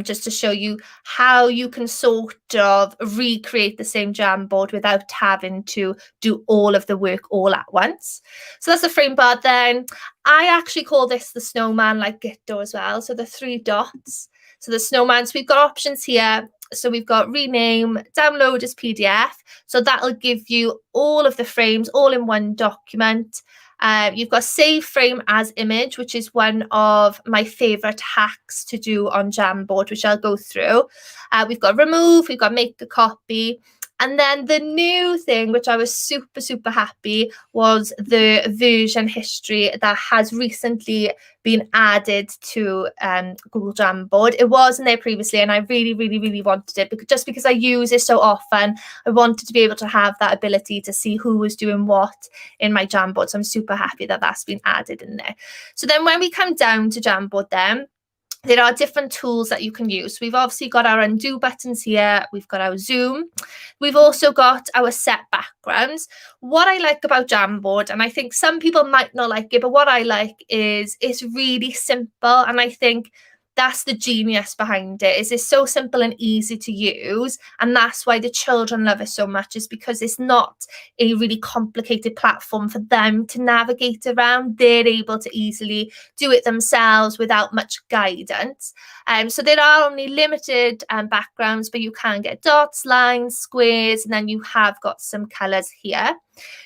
just to show you how you can sort of recreate the same Jamboard without having to do all of the work all at once. So that's the frame bar then. I actually call this the snowman, like Guto as well. So the 3 dots. So the snowman, so we've got options here. So we've got rename, download as PDF. So that'll give you all of the frames all in one document. You've got save frame as image, which is one of my favorite hacks to do on Jamboard, which I'll go through. We've got remove, we've got make a copy. And then the new thing, which I was super, super happy, was the version history that has recently been added to Google Jamboard. It wasn't there previously, and I really, really, really wanted it, just because I use it so often. I wanted to be able to have that ability to see who was doing what in my Jamboard. So I'm super happy that that's been added in there. So then when we come down to Jamboard then, there are different tools that you can use. We've obviously got our undo buttons here. We've got our zoom. We've also got our set backgrounds. What I like about Jamboard, and I think some people might not like it, but what I like is it's really simple. And I think that's the genius behind it, is it's so simple and easy to use. And that's why the children love it so much, is because it's not a really complicated platform for them to navigate around. They're able to easily do it themselves without much guidance. So there are only limited backgrounds, but you can get dots, lines, squares, and then you have got some colours here.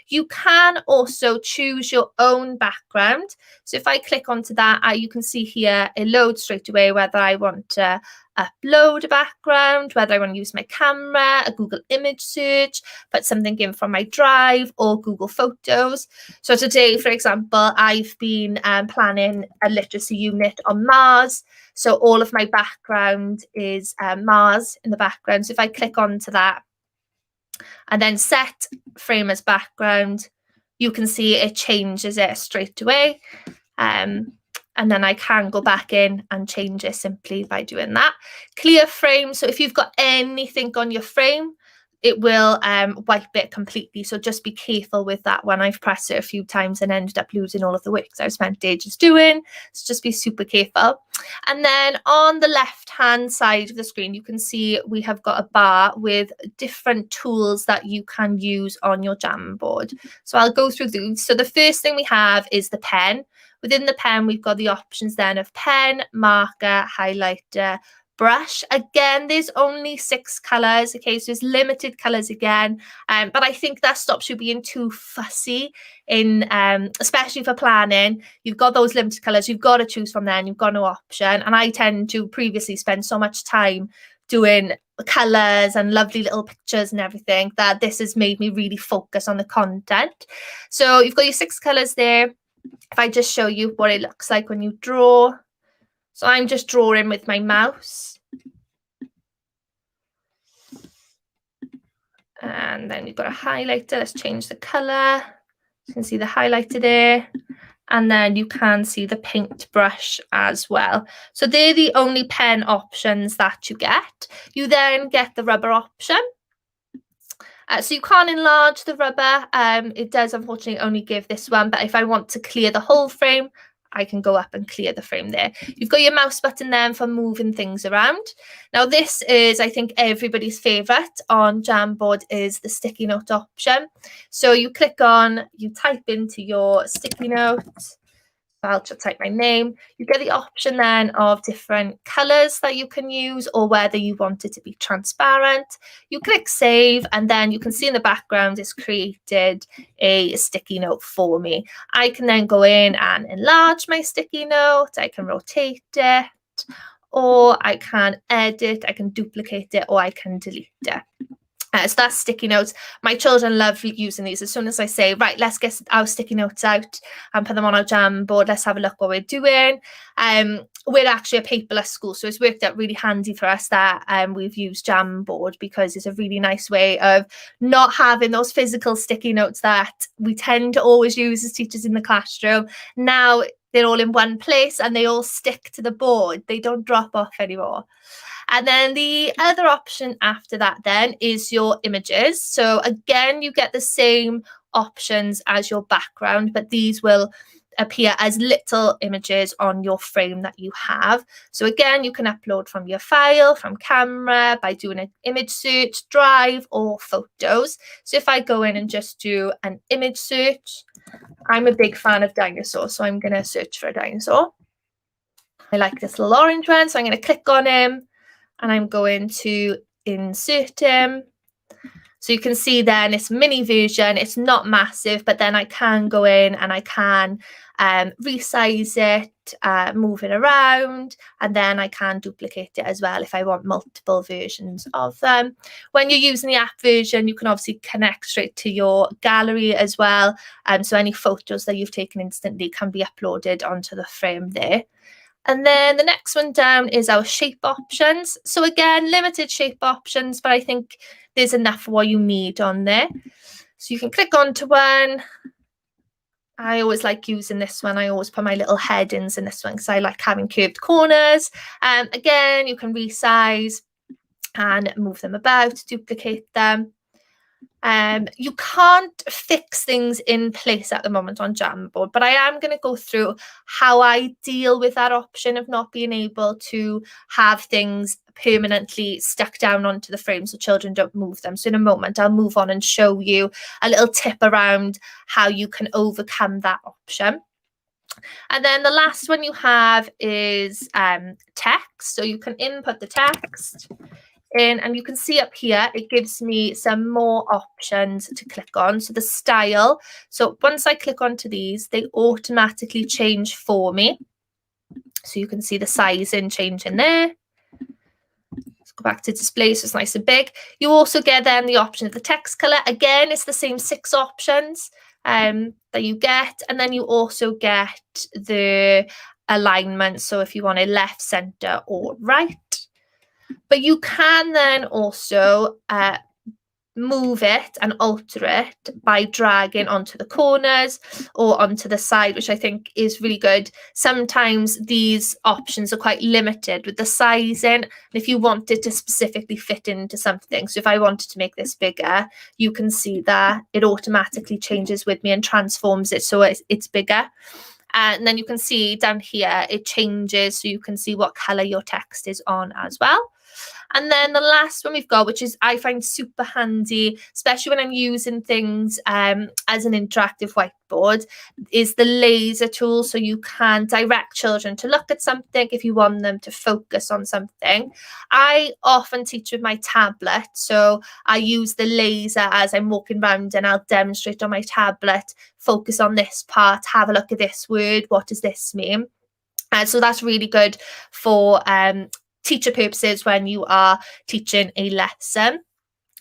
You can also choose your own background. So if I click onto that, you can see here it loads straight away whether I want to upload a background, whether I want to use my camera, a Google image search, put something in from my drive or Google Photos. So today, for example, I've been planning a literacy unit on Mars. So all of my background is Mars in the background. So if I click onto that, and then set frame as background, you can see it changes it straight away. And then I can go back in and change it simply by doing that. Clear frame. So if you've got anything on your frame, it will wipe it completely. So just be careful with that one. I've pressed it a few times and ended up losing all of the work that I've spent ages doing. So just be super careful. And then on the left-hand side of the screen, you can see we have got a bar with different tools that you can use on your Jamboard. So I'll go through these. So the first thing we have is the pen. Within the pen, we've got the options then of pen, marker, highlighter, brush. Again, there's only 6 colours, okay, so it's limited colours again, but I think that stops you being too fussy in especially for planning. You've got those limited colours, you've got to choose from them, you've got no option. And I tend to previously spend so much time doing colours and lovely little pictures and everything that this has made me really focus on the content. So you've got your 6 colours there. If I just show you what it looks like when you draw. So I'm just drawing with my mouse. And then you've got a highlighter. Let's change the colour. You can see the highlighter there. And then you can see the paintbrush as well. So they're the only pen options that you get. You then get the rubber option. So you can't enlarge the rubber. It does unfortunately only give this one. But if I want to clear the whole frame, I can go up and clear the frame there. You've got your mouse button then for moving things around. Now this is, I think, everybody's favourite on Jamboard is the sticky note option. So you click on, you type into your sticky note. I'll just type my name. You get the option then of different colours that you can use or whether you want it to be transparent. You click save and then you can see in the background it's created a sticky note for me. I can then go in and enlarge my sticky note. I can rotate it or I can edit, I can duplicate it or I can delete it. So that's sticky notes. My children love using these. As soon as I say, right, let's get our sticky notes out and put them on our Jamboard, let's have a look what we're doing. We're actually a paperless school, so it's worked out really handy for us that we've used Jamboard because it's a really nice way of not having those physical sticky notes that we tend to always use as teachers in the classroom. Now they're all in one place and they all stick to the board. They don't drop off anymore. And then the other option after that then is your images. So again, you get the same options as your background, but these will appear as little images on your frame that you have. So again, you can upload from your file, from camera, by doing an image search, Drive or Photos. So if I go in and just do an image search, I'm a big fan of dinosaurs, so I'm going to search for a dinosaur. I like this little orange one, so I'm going to click on him. And I'm going to insert him. So you can see then it's mini version. It's not massive, but then I can go in and I can resize it, move it around, and then I can duplicate it as well if I want multiple versions of them. When you're using the app version, you can obviously connect straight to your gallery as well. So any photos that you've taken instantly can be uploaded onto the frame there. And then the next one down is our shape options. So again, limited shape options, but I think there's enough for what you need on there. So you can click onto one. I always like using this one. I always put my little headings in this one because I like having curved corners. Again, you can resize and move them about, duplicate them. You can't fix things in place at the moment on Jamboard, but I am going to go through how I deal with that option of not being able to have things permanently stuck down onto the frame so children don't move them. So in a moment, I'll move on and show you a little tip around how you can overcome that option. And then the last one you have is text. So you can input the text in, and you can see up here, it gives me some more options to click on. So the style. So once I click onto these, they automatically change for me. So you can see the sizing changing there. Let's go back to display so it's nice and big. You also get then the option of the text color. Again, it's the same 6 options that you get. And then you also get the alignment. So if you want it left, center or right. But you can then also move it and alter it by dragging onto the corners or onto the side, which I think is really good. Sometimes these options are quite limited with the sizing, and if you want it to specifically fit into something, so if I wanted to make this bigger, you can see that it automatically changes with me and transforms it so it's bigger. And then you can see down here it changes, so you can see what color your text is on as well. And then the last one we've got, which is I find super handy, especially when I'm using things as an interactive whiteboard, is the laser tool. So you can direct children to look at something if you want them to focus on something. I often teach with my tablet, so I use the laser as I'm walking around and I'll demonstrate on my tablet, focus on this part, have a look at this word, what does this mean? And so that's really good for teacher purposes when you are teaching a lesson.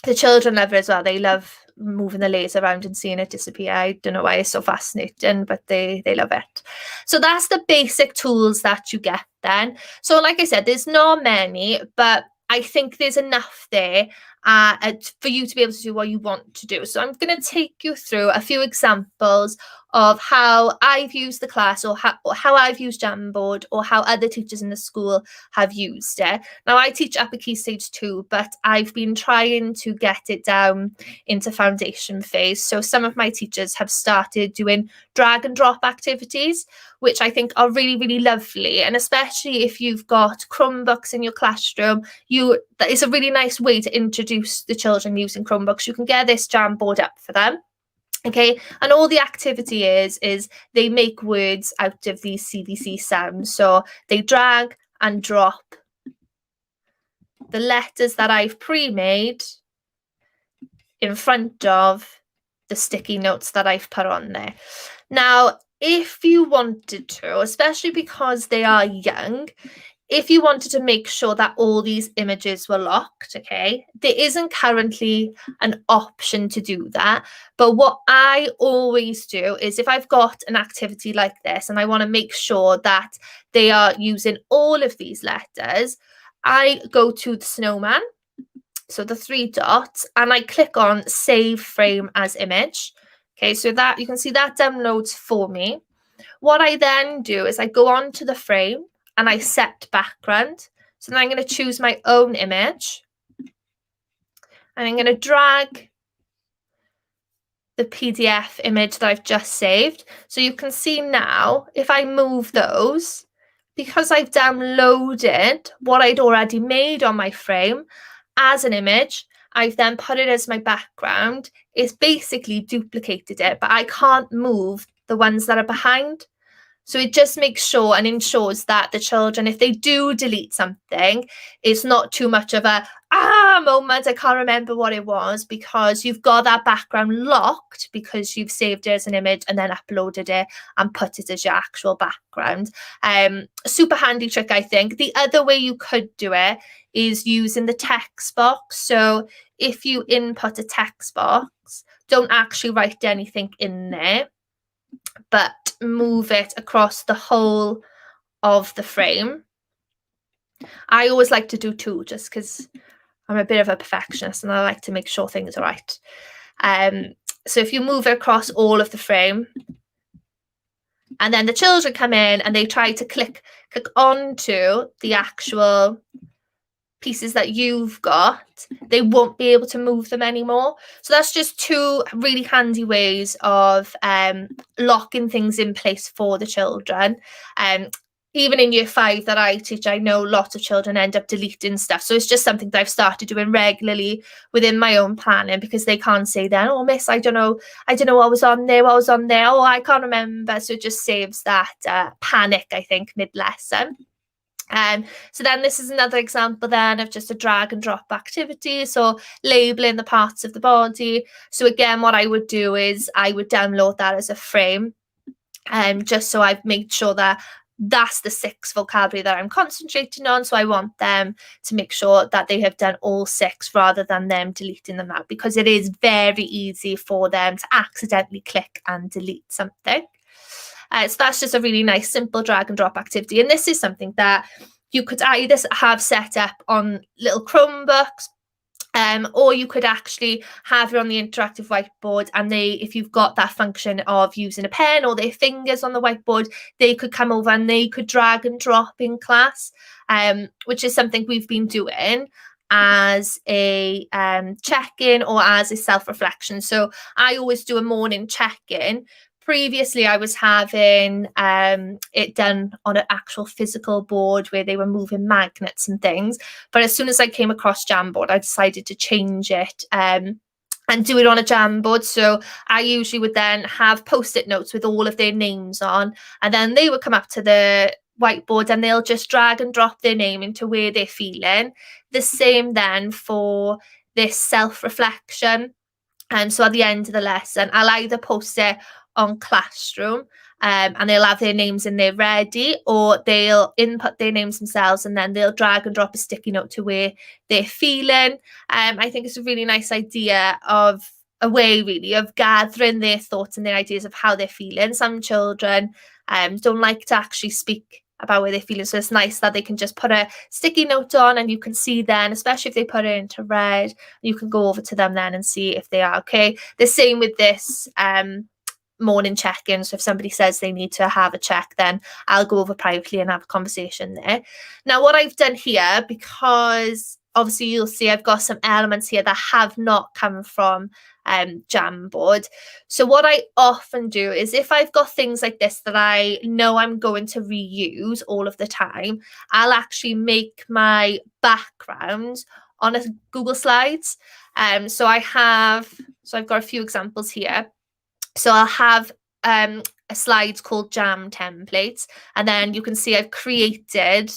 The children love it as well. They love moving the laser around and seeing it disappear. I don't know why it's so fascinating, but they love it. So that's the basic tools that you get then. So like I said, there's not many, but I think there's enough there for you to be able to do what you want to do. So I'm going to take you through a few examples of how I've used the class, or how I've used Jamboard, or how other teachers in the school have used it. Now, I teach upper key stage 2, but I've been trying to get it down into foundation phase. So some of my teachers have started doing drag and drop activities, which I think are really, really lovely. And especially if you've got Chromebooks in your classroom, that is a really nice way to introduce the children using Chromebooks. You can get this Jamboard up for them. Okay, and all the activity is they make words out of these CVC sounds. So they drag and drop the letters that I've pre-made in front of the sticky notes that I've put on there. Now, if you wanted to, especially because they are young, if you wanted to make sure that all these images were locked, okay, there isn't currently an option to do that. But what I always do is, if I've got an activity like this and I want to make sure that they are using all of these letters, I go to the snowman, so the 3 dots, and I click on Save Frame as Image. Okay, so that you can see that downloads for me. What I then do is I go on to the frame and I set background. So then I'm going to choose my own image, and I'm going to drag the PDF image that I've just saved. So you can see now, if I move those, because I've downloaded what I'd already made on my frame as an image, I've then put it as my background. It's basically duplicated it, but I can't move the ones that are behind. So it just makes sure and ensures that the children, if they do delete something, it's not too much of a moment, I can't remember what it was, because you've got that background locked because you've saved it as an image and then uploaded it and put it as your actual background. Super handy trick, I think. The other way you could do it is using the text box. So if you input a text box, don't actually write anything in there, but move it across the whole of the frame. I always like to do 2 just because I'm a bit of a perfectionist and I like to make sure things are right. So if you move it across all of the frame, and then the children come in and they try to click onto the actual pieces that you've got, they won't be able to move them anymore. So that's just 2 really handy ways of locking things in place for the children. Even in year 5 that I teach, I know lots of children end up deleting stuff. So it's just something that I've started doing regularly within my own planning, because they can't say then, oh, miss, I don't know what was on there, oh, I can't remember. So it just saves that panic, I think, mid-lesson. So then this is another example then of just a drag and drop activity. So labeling the parts of the body. So again, what I would do is I would download that as a frame, just so I've made sure that that's the 6 vocabulary that I'm concentrating on. So I want them to make sure that they have done all 6 rather than them deleting them out, because it is very easy for them to accidentally click and delete something. So that's just a really nice, simple drag and drop activity. And this is something that you could either have set up on little Chromebooks, Or you could actually have it on the interactive whiteboard, and if you've got that function of using a pen or their fingers on the whiteboard, they could come over and they could drag and drop in class, which is something we've been doing as a check-in or as a self-reflection. So I always do a morning check-in. Previously, I was having it done on an actual physical board where they were moving magnets and things. But as soon as I came across Jamboard, I decided to change it and do it on a Jamboard. So I usually would then have Post-it notes with all of their names on, and then they would come up to the whiteboard and they'll just drag and drop their name into where they're feeling. The same then for this self-reflection. And so at the end of the lesson, I'll either post it on Classroom and they'll have their names in there ready, or they'll input their names themselves and then they'll drag and drop a sticky note to where they're feeling. I think it's a really nice idea of a way really of gathering their thoughts and their ideas of how they're feeling. Some children don't like to actually speak about where they're feeling, so it's nice that they can just put a sticky note on and you can see then, especially if they put it into red, you can go over to them then and see if they are okay. The same with this morning check-in. So if somebody says they need to have a check, then I'll go over privately and have a conversation there. Now, what I've done here, because obviously you'll see I've got some elements here that have not come from Jamboard. So what I often do is, if I've got things like this that I know I'm going to reuse all of the time, I'll actually make my background on a Google Slides. So I've got a few examples here. So I'll have a slide called Jam Templates, and then you can see I've created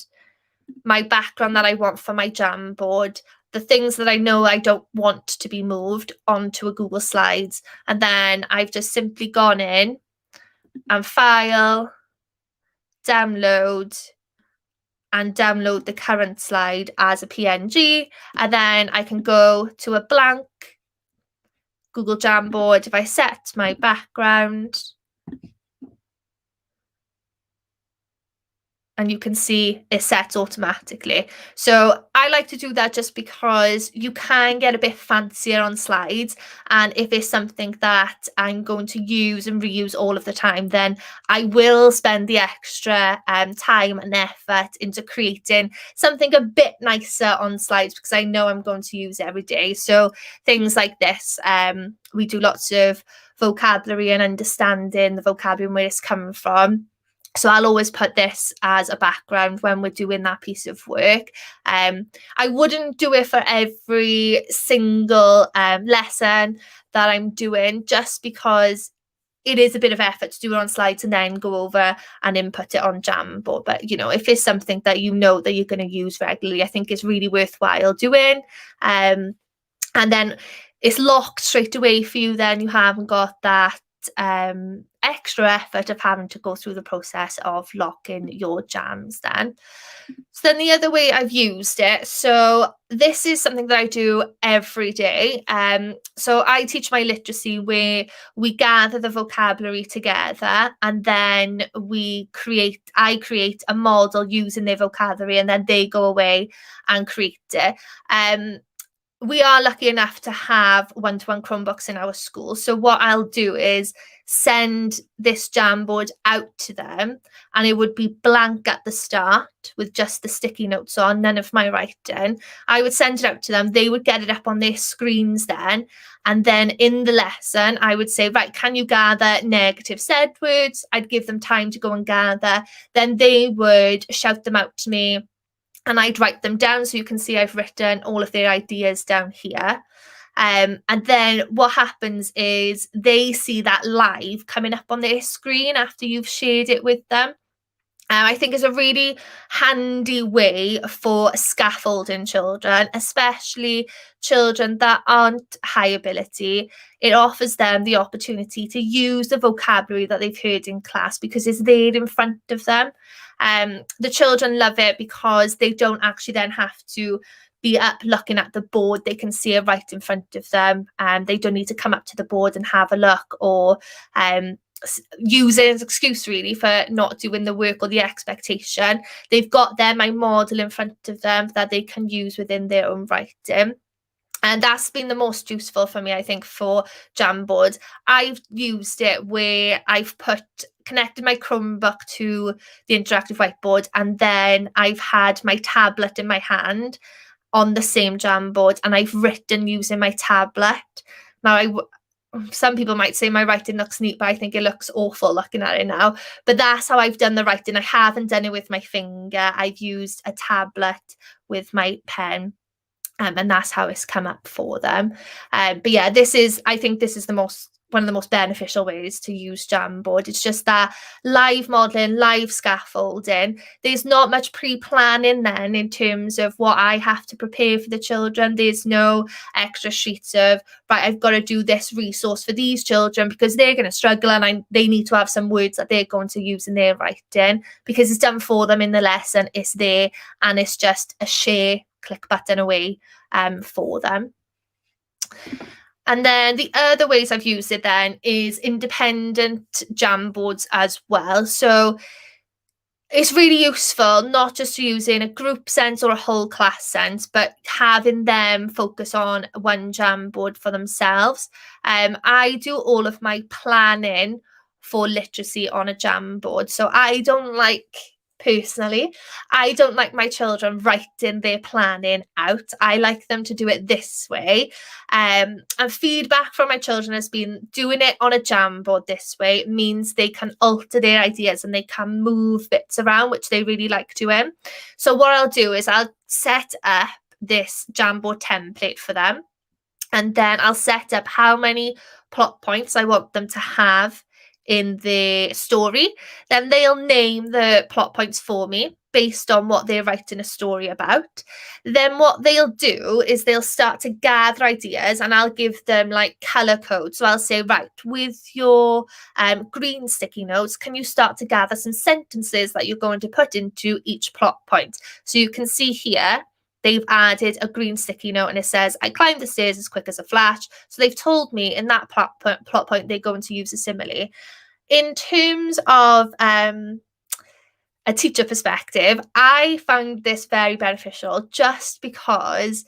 my background that I want for my Jamboard, the things that I know I don't want to be moved onto a Google Slides, and then I've just simply gone in and File, Download, and download the current slide as a PNG, and then I can go to a blank Google Jamboard. If I set my background, and you can see it sets automatically. So I like to do that just because you can get a bit fancier on slides. And if it's something that I'm going to use and reuse all of the time, then I will spend the extra time and effort into creating something a bit nicer on slides, because I know I'm going to use it every day. So things like this, we do lots of vocabulary and understanding the vocabulary and where it's coming from. So I'll always put this as a background when we're doing that piece of work. I wouldn't do it for every single lesson that I'm doing, just because it is a bit of effort to do it on slides and then go over and input it on Jamboard. But, you know, if it's something that you know that you're going to use regularly, I think it's really worthwhile doing. And then it's locked straight away for you. Then you haven't got that extra effort of having to go through the process of locking your jams then. So then the other way I've used it, so this is something that I do every day. So I teach my literacy where we gather the vocabulary together, and then I create a model using their vocabulary, and then they go away and create it. We are lucky enough to have one-to-one Chromebooks in our school. So what I'll do is send this Jamboard out to them, and it would be blank at the start with just the sticky notes on, none of my writing. I would send it out to them. They would get it up on their screens then. And then in the lesson, I would say, right, can you gather negative said words? I'd give them time to go and gather. Then they would shout them out to me, and I'd write them down. So you can see I've written all of their ideas down here. And then what happens is they see that live coming up on their screen after you've shared it with them. I think it's a really handy way for scaffolding children, especially children that aren't high ability. It offers them the opportunity to use the vocabulary that they've heard in class because it's there in front of them. The children love it because they don't actually then have to be up looking at the board. They can see it right in front of them, and they don't need to come up to the board and have a look, or use it as an excuse really for not doing the work or the expectation. They've got my model in front of them that they can use within their own writing. And that's been the most useful for me, I think, for Jamboard. I've used it where I've connected my Chromebook to the interactive whiteboard, and then I've had my tablet in my hand on the same Jamboard, and I've written using my tablet. Now, some people might say my writing looks neat, but I think it looks awful looking at it now. But that's how I've done the writing. I haven't done it with my finger. I've used a tablet with my pen. And that's how it's come up for them. But yeah, I think this is one of the most beneficial ways to use Jamboard. It's just that live modelling, live scaffolding. There's not much pre-planning then in terms of what I have to prepare for the children. There's no extra sheets of, right, I've got to do this resource for these children because they're going to struggle and they need to have some words that they're going to use in their writing, because it's done for them in the lesson. It's there, and it's just a share, click button away for them. And then the other ways I've used it then is independent Jamboards as well. So it's really useful not just to use in a group sense or a whole class sense, but having them focus on one Jamboard for themselves. I do all of my planning for literacy on a Jamboard. So personally, I don't like my children writing their planning out. I like them to do it this way. And feedback from my children has been doing it on a Jamboard this way means they can alter their ideas and they can move bits around, which they really like doing. So what I'll do is I'll set up this Jamboard template for them. And then I'll set up how many plot points I want them to have in the story. Then they'll name the plot points for me based on what they're writing a story about. Then what they'll do is they'll start to gather ideas, and I'll give them like color codes. So I'll say, right, with your green sticky notes, can you start to gather some sentences that you're going to put into each plot point? So you can see here, they've added a green sticky note and it says, I climbed the stairs as quick as a flash. So they've told me in that plot point they're going to use a simile. In terms of a teacher perspective, I found this very beneficial just because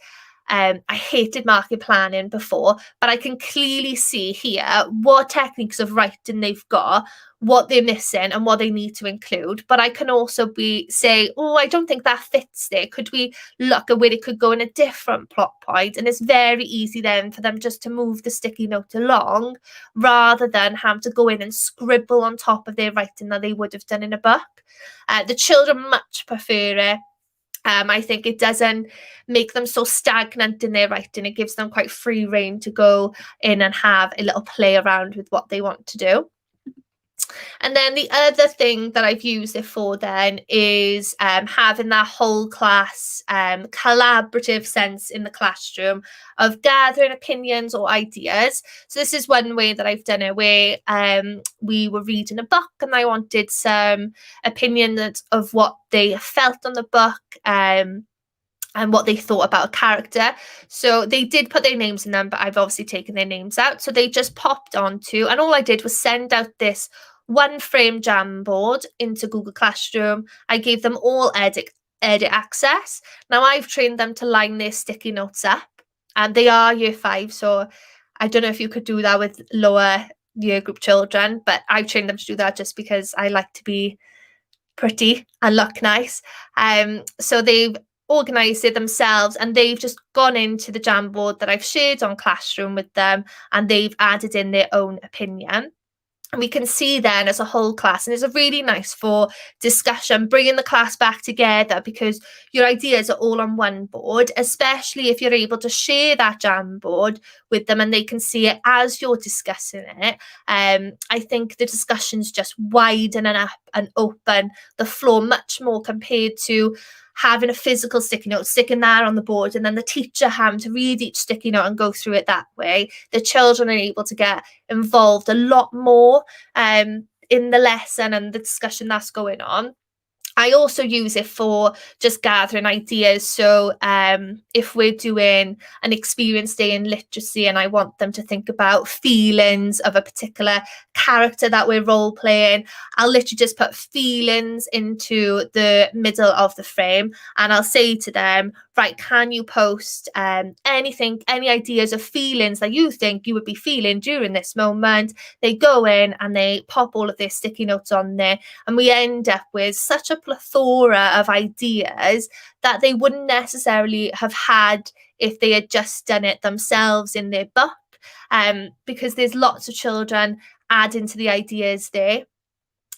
I hated marking planning before, but I can clearly see here what techniques of writing they've got, what they're missing and what they need to include. But I can also say, oh, I don't think that fits there. Could we look at where it could go in a different plot point? And it's very easy then for them just to move the sticky note along rather than have to go in and scribble on top of their writing that they would have done in a book. The children much prefer it. I think it doesn't make them so stagnant in their writing. It gives them quite free rein to go in and have a little play around with what they want to do. And then the other thing that I've used it for then is having that whole class collaborative sense in the classroom of gathering opinions or ideas. So this is one way that I've done it, where we were reading a book and I wanted some opinions of what they felt on the book and what they thought about a character. So they did put their names in them, but I've obviously taken their names out. So they just popped onto, and all I did was send out this one frame Jamboard into Google Classroom. I gave them all edit access. Now I've trained them to line their sticky notes up, and they are year 5. So I don't know if you could do that with lower year group children, but I've trained them to do that just because I like to be pretty and look nice. So they've organised it themselves, and they've just gone into the Jamboard that I've shared on Classroom with them, and they've added in their own opinion. And we can see then as a whole class, and it's a really nice for discussion, bringing the class back together because your ideas are all on one board, especially if you're able to share that Jamboard with them and they can see it as you're discussing it. I think the discussions just widen and up and open the floor much more compared to having a physical sticky note, sticking that on the board, and then the teacher having to read each sticky note and go through it that way. The children are able to get involved a lot more in the lesson and the discussion that's going on. I also use it for just gathering ideas. So if we're doing an experience day in literacy and I want them to think about feelings of a particular character that we're role playing, I'll literally just put feelings into the middle of the frame, and I'll say to them, right, can you post any ideas of feelings that you think you would be feeling during this moment? They go in and they pop all of their sticky notes on there, and we end up with such a plethora of ideas that they wouldn't necessarily have had if they had just done it themselves in their book, because there's lots of children adding to the ideas there.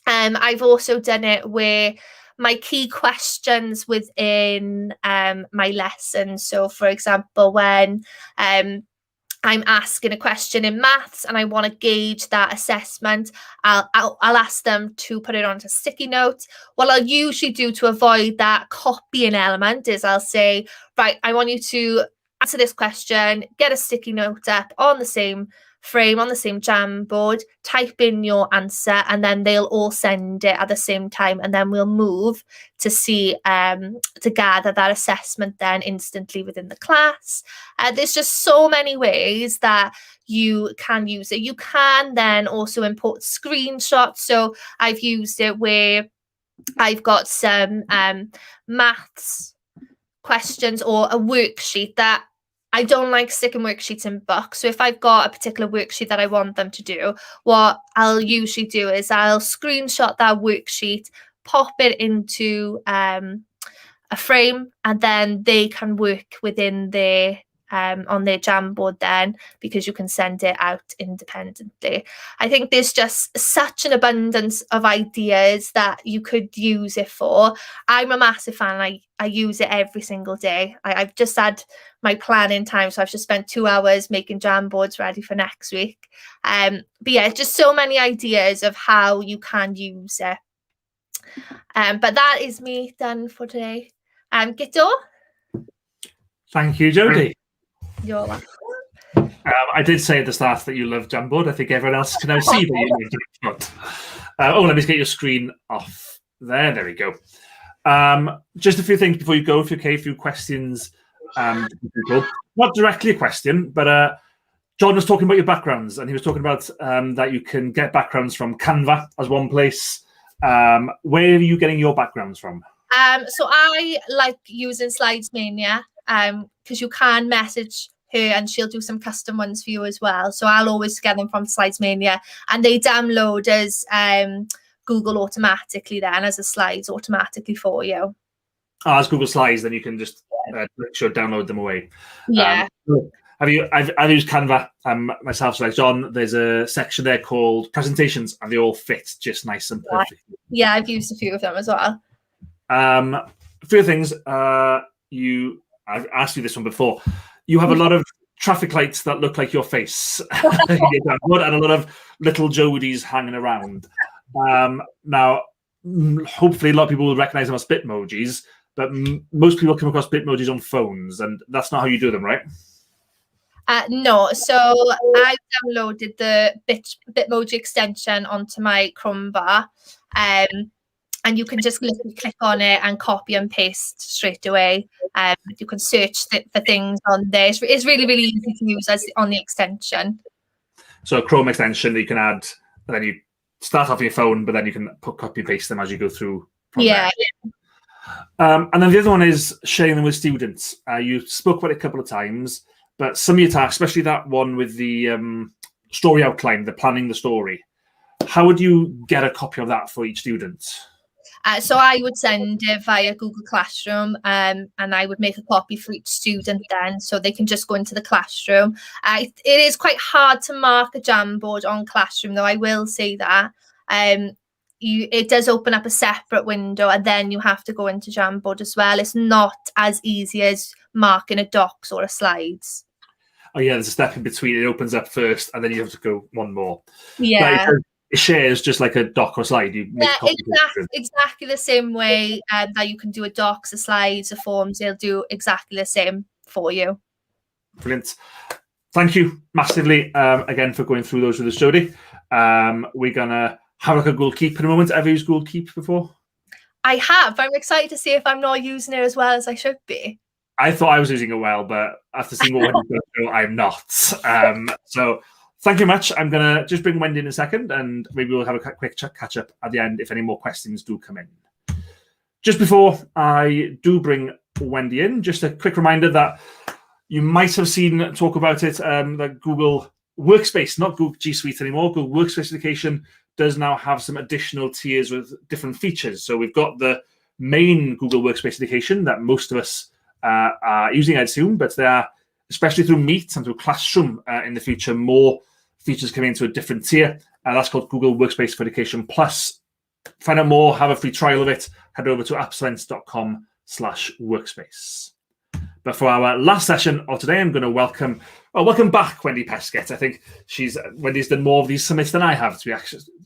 I've also done it where my key questions within my lesson. So, for example, when I'm asking a question in maths and I want to gauge that assessment, I'll ask them to put it onto sticky notes. What I'll usually do to avoid that copying element is I'll say, right, I want you to answer this question, get a sticky note up on the same frame, on the same Jamboard, type in your answer, and then they'll all send it at the same time, and then we'll move to see to gather that assessment then instantly within the class. There's just so many ways that you can use it. You can then also import screenshots. So I've used it where I've got some maths questions or a worksheet that I don't like sticking worksheets in books. So if I've got a particular worksheet that I want them to do, what I'll usually do is I'll screenshot that worksheet, pop it into a frame, and then they can work within their on their Jamboard then, because you can send it out independently. I think there's just such an abundance of ideas that you could use it for. I'm a massive fan. I use it every single day. I've just had my planning time, so I've just spent 2 hours making Jamboards ready for next week. But yeah, just so many ideas of how you can use it. But that is me done for today. Guto? Thank you, Jodie. You're welcome. I did say at the start that you love Jamboard. I think everyone else can now see that you love Jamboard. Let me get your screen off there. There we go. Just a few things before you go, if you're okay, a few questions. Not directly a question, but John was talking about your backgrounds, and he was talking about that you can get backgrounds from Canva as one place. Where are you getting your backgrounds from? So I like using Slides Mania, because you can message her and she'll do some custom ones for you as well. So I'll always get them from Slides Mania, and they download as Google automatically then as a slides automatically for you. As Google Slides, then you can just make sure download them away. Yeah. I've used Canva myself, so like John, there's a section there called presentations, and they all fit just nice and perfect. Yeah, I've used a few of them as well. A few things. I've asked you this one before. You have a lot of traffic lights that look like your face, and a lot of little Jodies hanging around. Now, hopefully, a lot of people will recognize them as Bitmojis, but most people come across Bitmojis on phones, and that's not how you do them, right? No, so I downloaded the Bitmoji extension onto my Chrome bar, and you can just literally click on it and copy and paste straight away. You can search for things on there. It's really, really easy to use on the extension. So a Chrome extension that you can add, and then you start off your phone, but then you can copy and paste them as you go through. Yeah. And then the other one is sharing them with students. You spoke about it a couple of times, but some of your tasks, especially that one with the story outline, the planning the story, how would you get a copy of that for each student? So I would send it via Google Classroom, and I would make a copy for each student then, so they can just go into the classroom. It is quite hard to mark a Jamboard on Classroom, though, I will say that. It does open up a separate window, and then you have to go into Jamboard as well. It's not as easy as marking a docs or a slides. Oh yeah, there's a step in between. It opens up first, and then you have to go one more. Yeah. It shares just like a doc or slide. Exactly the same way that you can do a docs, a slides, a forms. They'll do exactly the same for you. Brilliant. Thank you massively again for going through those with us, Jodie. We're going to have like a Google Keep in a moment. Ever used Google Keep before? I have. I'm excited to see if I'm not using it as well as I should be. I thought I was using it well, but after seeing what Wendy's going to do, I'm not. So thank you much. I'm going to just bring Wendy in a second, and maybe we'll have a quick catch up at the end if any more questions do come in. Just before I do bring Wendy in, just a quick reminder that you might have seen talk about it, that Google Workspace, not Google G Suite anymore, Google Workspace Education does now have some additional tiers with different features. So we've got the main Google Workspace Education that most of us are using, I'd assume, but there are, especially through Meet and through Classroom in the future, more features coming into a different tier. That's called Google Workspace for Education Plus. Find out more, have a free trial of it, head over to appsevents.com/workspace. But for our last session of today, I'm going to welcome back Wendy Peskett. I think Wendy's done more of these summits than I have, to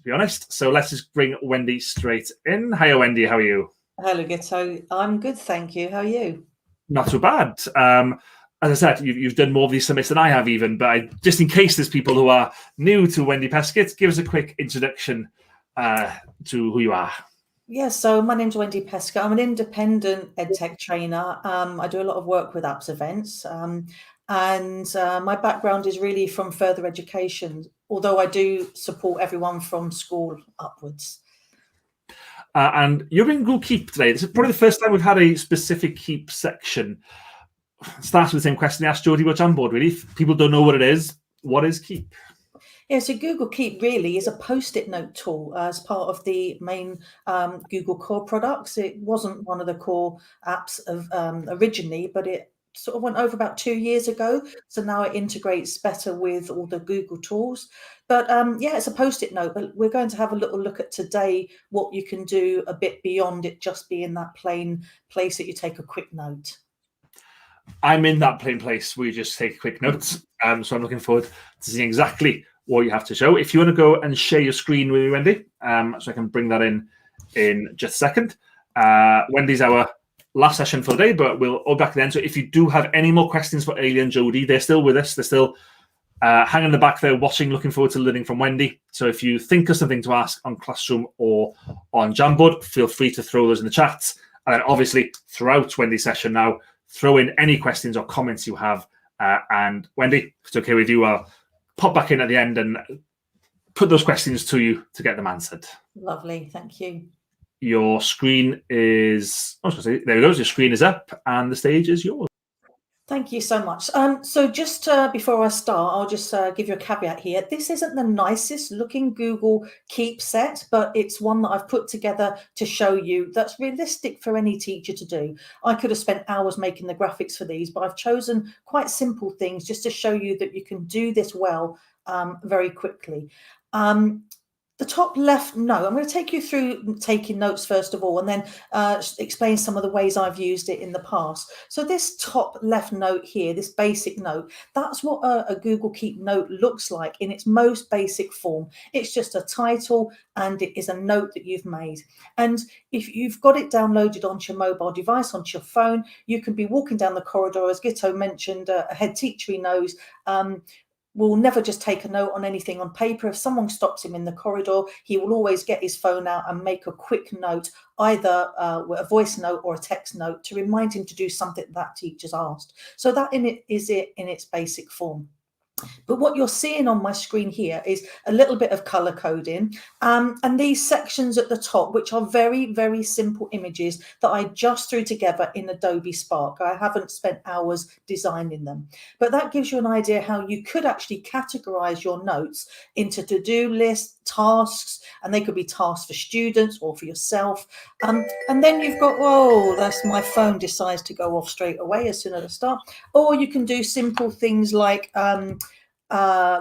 be honest. So let's just bring Wendy straight in. Hiya, Wendy. How are you? Hello, Guto. I'm good, thank you. How are you? Not too bad. As I said, you've done more of these summits than I have even, but just in case there's people who are new to Wendy Peskett, give us a quick introduction to who you are. Yeah, so my name's Wendy Peskett. I'm an independent EdTech trainer. I do a lot of work with apps events, and my background is really from further education, although I do support everyone from school upwards. And you're in Google Keep today. This is probably the first time we've had a specific Keep section. Starts with the same question I asked Jodie about Jamboard, really. If people don't know what it is, what is Keep? Yeah, so Google Keep really is a post-it note tool as part of the main Google core products. It wasn't one of the core apps of originally, but it sort of went over about 2 years ago. So now it integrates better with all the Google tools. But yeah, it's a post-it note, but we're going to have a little look at today what you can do a bit beyond it just being that plain place that you take a quick note. I'm in that plain place where you just take quick notes. So I'm looking forward to seeing exactly what you have to show. If you want to go and share your screen with me, Wendy, so I can bring that in just a second. Wendy's our last session for the day, but we'll all back then. So if you do have any more questions for Eilidh and Jodie, they're still with us. They're still hanging in the back there watching, looking forward to learning from Wendy. So if you think of something to ask on Classroom or on Jamboard, feel free to throw those in the chat. And then obviously throughout Wendy's session now, throw in any questions or comments you have. And Wendy, if it's okay with you, I'll pop back in at the end and put those questions to you to get them answered. Lovely, thank you. Your screen is, there we go, your screen is up and the stage is yours. Thank you so much. So just before I start, I'll just give you a caveat here. This isn't the nicest looking Google Keep set, but it's one that I've put together to show you that's realistic for any teacher to do. I could have spent hours making the graphics for these, but I've chosen quite simple things just to show you that you can do this well very quickly. The top left note, I'm going to take you through taking notes first of all, and then explain some of the ways I've used it in the past. So this top left note here, this basic note, that's what a Google Keep note looks like in its most basic form. It's just a title and it is a note that you've made. And if you've got it downloaded onto your mobile device, onto your phone, you can be walking down the corridor, as Guto mentioned, a head teacher he knows, will never just take a note on anything on paper. If someone stops him in the corridor, he will always get his phone out and make a quick note, either a voice note or a text note, to remind him to do something that teacher's asked. So that is it in its basic form. But what you're seeing on my screen here is a little bit of color coding and these sections at the top, which are very, very simple images that I just threw together in Adobe Spark. I haven't spent hours designing them, but that gives you an idea how you could actually categorize your notes into to-do lists, tasks, and they could be tasks for students or for yourself. And then you've got, whoa, that's my phone decides to go off straight away as soon as I start. Or you can do simple things like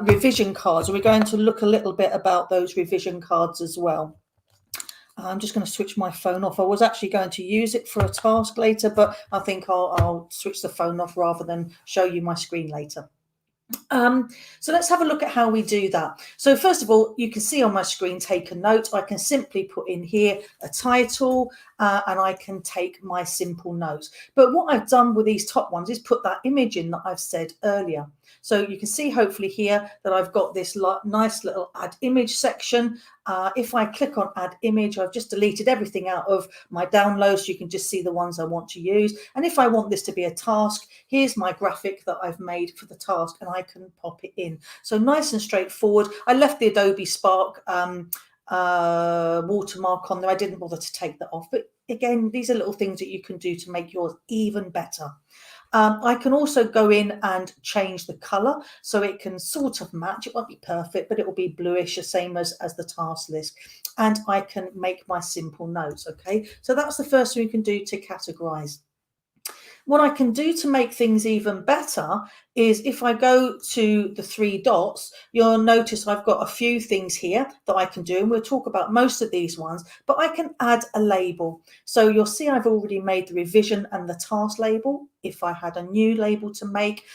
revision cards. We're going to look a little bit about those revision cards as well. I'm just going to switch my phone off. I was actually going to use it for a task later, but I think I'll switch the phone off rather than show you my screen later. So let's have a look at how we do that. So first of all, you can see on my screen, take a note. I can simply put in here a title and I can take my simple notes. But what I've done with these top ones is put that image in that I've said earlier. So you can see hopefully here that I've got this nice little add image section. If I click on add image, I've just deleted everything out of my downloads, so you can just see the ones I want to use. And if I want this to be a task, here's my graphic that I've made for the task, and I can pop it in. So nice and straightforward. I left the Adobe Spark watermark on there. I didn't bother to take that off. But again, these are little things that you can do to make yours even better. I can also go in and change the color so it can sort of match. It won't be perfect, but it will be bluish, the same as the task list. And I can make my simple notes. Okay, so that's the first thing you can do to categorize. What I can do to make things even better is if I go to the 3 dots, you'll notice I've got a few things here that I can do, and we'll talk about most of these ones, but I can add a label. So you'll see I've already made the revision and the task label. If I had a new label to make,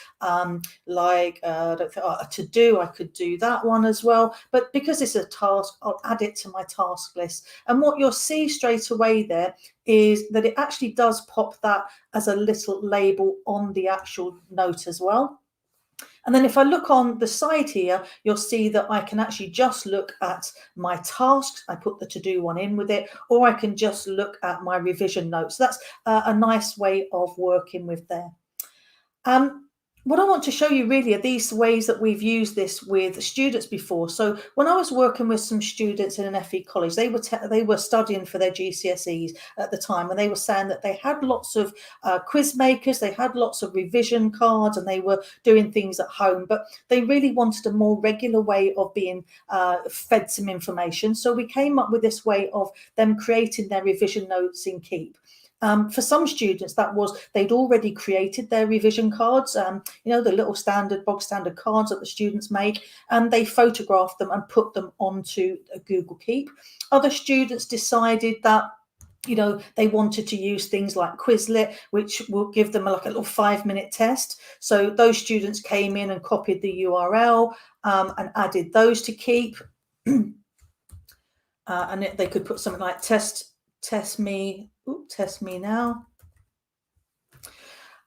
like a to-do, I could do that one as well. But because it's a task, I'll add it to my task list. And what you'll see straight away there is that it actually does pop that as a little label on the actual note as well. And then if I look on the side here, you'll see that I can actually just look at my tasks. I put the to-do one in with it, or I can just look at my revision notes. So that's a nice way of working with there. What I want to show you really are these ways that we've used this with students before. So when I was working with some students in an FE college, they were studying for their GCSEs at the time, and they were saying that they had lots of quiz makers, they had lots of revision cards, and they were doing things at home, but they really wanted a more regular way of being fed some information. So we came up with this way of them creating their revision notes in Keep. For some students, that was they'd already created their revision cards, you know, the little bog standard cards that the students make, and they photographed them and put them onto a Google Keep. Other students decided that, you know, they wanted to use things like Quizlet, which will give them like a little 5-minute test. So those students came in and copied the URL and added those to Keep. And they could put something like test me now.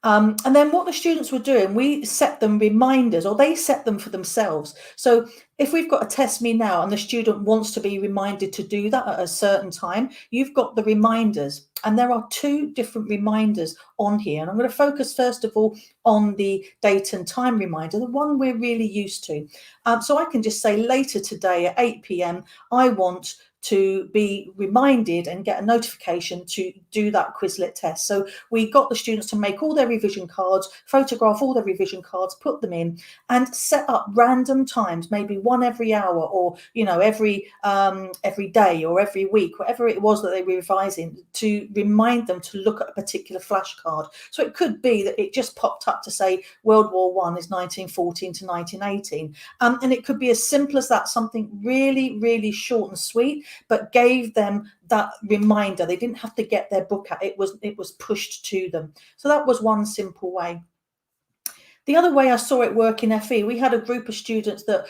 And then what the students were doing, we set them reminders, or they set them for themselves. So if we've got a test me now and the student wants to be reminded to do that at a certain time, you've got the reminders. And there are 2 different reminders on here. And I'm going to focus first of all on the date and time reminder, the one we're really used to. So I can just say later today at 8 p.m, I want to be reminded and get a notification to do that Quizlet test. So we got the students to make all their revision cards, photograph all their revision cards, put them in, and set up random times, maybe one every hour, or, you know, every day or every week, whatever it was that they were revising, to remind them to look at a particular flashcard. So it could be that it just popped up to say World War I is 1914 to 1918. And it could be as simple as that, something really, really short and sweet, but gave them that reminder. They didn't have to get their book out. It was pushed to them. So that was one simple way. The other way I saw it work in FE, we had a group of students that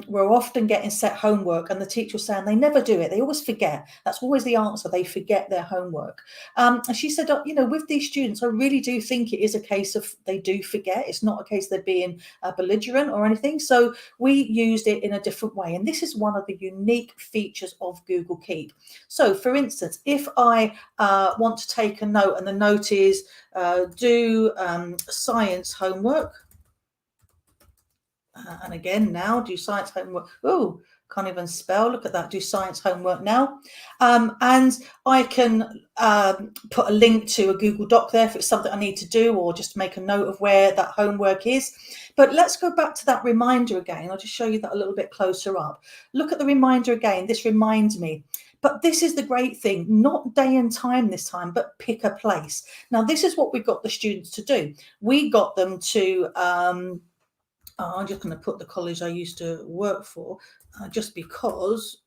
were often getting set homework, and the teacher was saying they never do it. They always forget. That's always the answer. They forget their homework. And she said, you know, with these students, I really do think it is a case of they do forget. It's not a case they're being belligerent or anything. So we used it in a different way. And this is one of the unique features of Google Keep. So for instance, if I want to take a note, and the note is do science homework. And again, now do science homework. Oh, can't even spell. Look at that. Do science homework now. And I can put a link to a Google Doc there if it's something I need to do, or just make a note of where that homework is. But let's go back to that reminder again. I'll just show you that a little bit closer up. Look at the reminder again. This reminds me. But this is the great thing, not day and time this time, but pick a place. Now, this is what we got the students to do. We got them to, I'm just going to put the college I used to work for, just because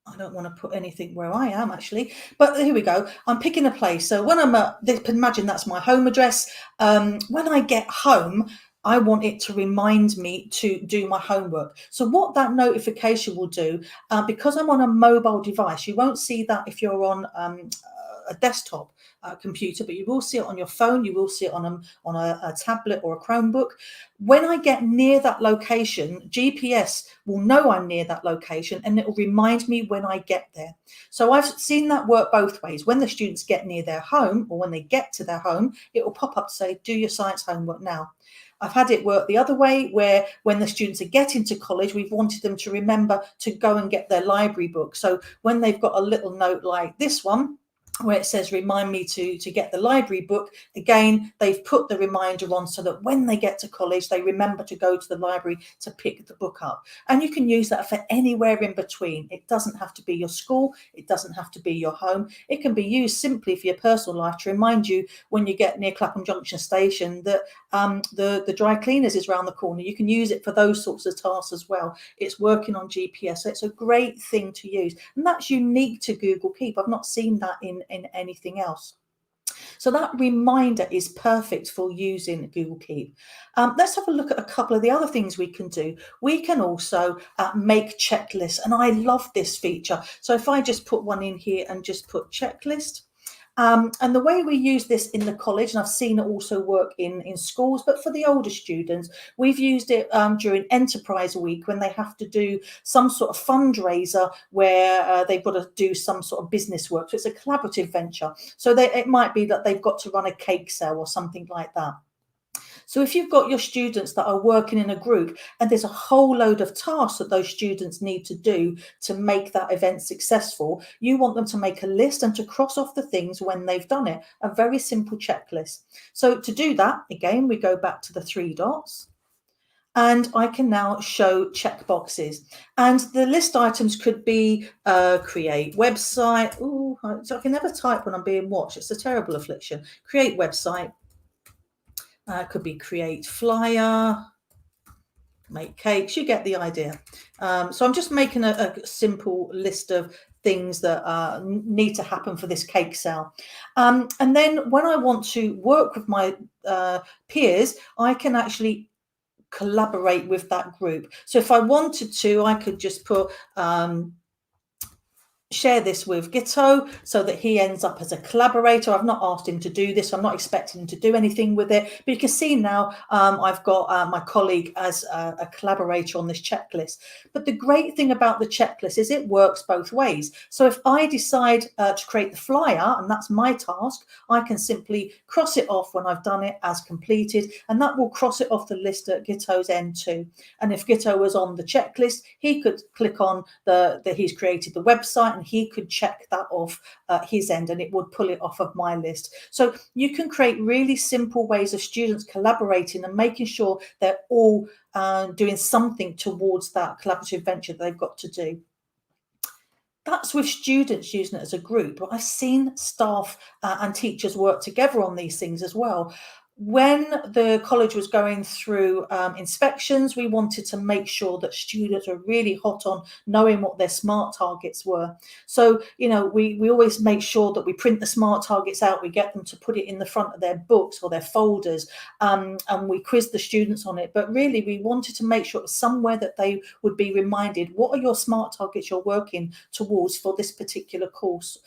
I don't want to put anything where I am actually. But here we go. I'm picking a place. So when I'm imagine that's my home address. When I get home, I want it to remind me to do my homework. So what that notification will do, because I'm on a mobile device, you won't see that if you're on a desktop computer, but you will see it on your phone, you will see it on a tablet or a Chromebook. When I get near that location, GPS will know I'm near that location, and it will remind me when I get there. So I've seen that work both ways. When the students get near their home, or when they get to their home, it will pop up to say, do your science homework now. I've had it work the other way, where when the students are getting to college, we've wanted them to remember to go and get their library book. So when they've got a little note like this one, where it says, remind me to get the library book, again, they've put the reminder on so that when they get to college, they remember to go to the library to pick the book up. And you can use that for anywhere in between. It doesn't have to be your school. It doesn't have to be your home. It can be used simply for your personal life to remind you when you get near Clapham Junction Station that the dry cleaners is around the corner. You can use it for those sorts of tasks as well. It's working on GPS. So it's a great thing to use. And that's unique to Google Keep. I've not seen that in anything else. So that reminder is perfect for using Google Keep. Let's have a look at a couple of the other things we can do. We can also make checklists, and I love this feature. So if I just put one in here and just put checklist, and the way we use this in the college, and I've seen it also work in schools, but for the older students, we've used it during Enterprise Week when they have to do some sort of fundraiser where they've got to do some sort of business work. So it's a collaborative venture. So it might be that they've got to run a cake sale or something like that. So if you've got your students that are working in a group and there's a whole load of tasks that those students need to do to make that event successful, you want them to make a list and to cross off the things when they've done it, a very simple checklist. So to do that, again, we go back to the 3 dots. And I can now show check boxes. And the list items could be create website. Oh, so I can never type when I'm being watched. It's a terrible affliction. Create website. Could be create flyer, make cakes, you get the idea. So I'm just making a simple list of things that need to happen for this cake sale. And then when I want to work with my peers, I can actually collaborate with that group. So if I wanted to, I could just put share this with Guto so that he ends up as a collaborator. I've not asked him to do this. I'm not expecting him to do anything with it. But you can see now I've got my colleague as a collaborator on this checklist. But the great thing about the checklist is it works both ways. So if I decide to create the flyer, and that's my task, I can simply cross it off when I've done it as completed, and that will cross it off the list at Guto's end too. And if Guto was on the checklist, he could click on that he's created the website, and he could check that off his end, and it would pull it off of my list. So you can create really simple ways of students collaborating and making sure they're all doing something towards that collaborative venture that they've got to do. That's with students using it as a group, but I've seen staff and teachers work together on these things as well. When the college was going through inspections, we wanted to make sure that students are really hot on knowing what their SMART targets were. So, you know, we always make sure that we print the SMART targets out, we get them to put it in the front of their books or their folders, and we quiz the students on it. But really, we wanted to make sure it was somewhere that they would be reminded, what are your SMART targets you're working towards for this particular course?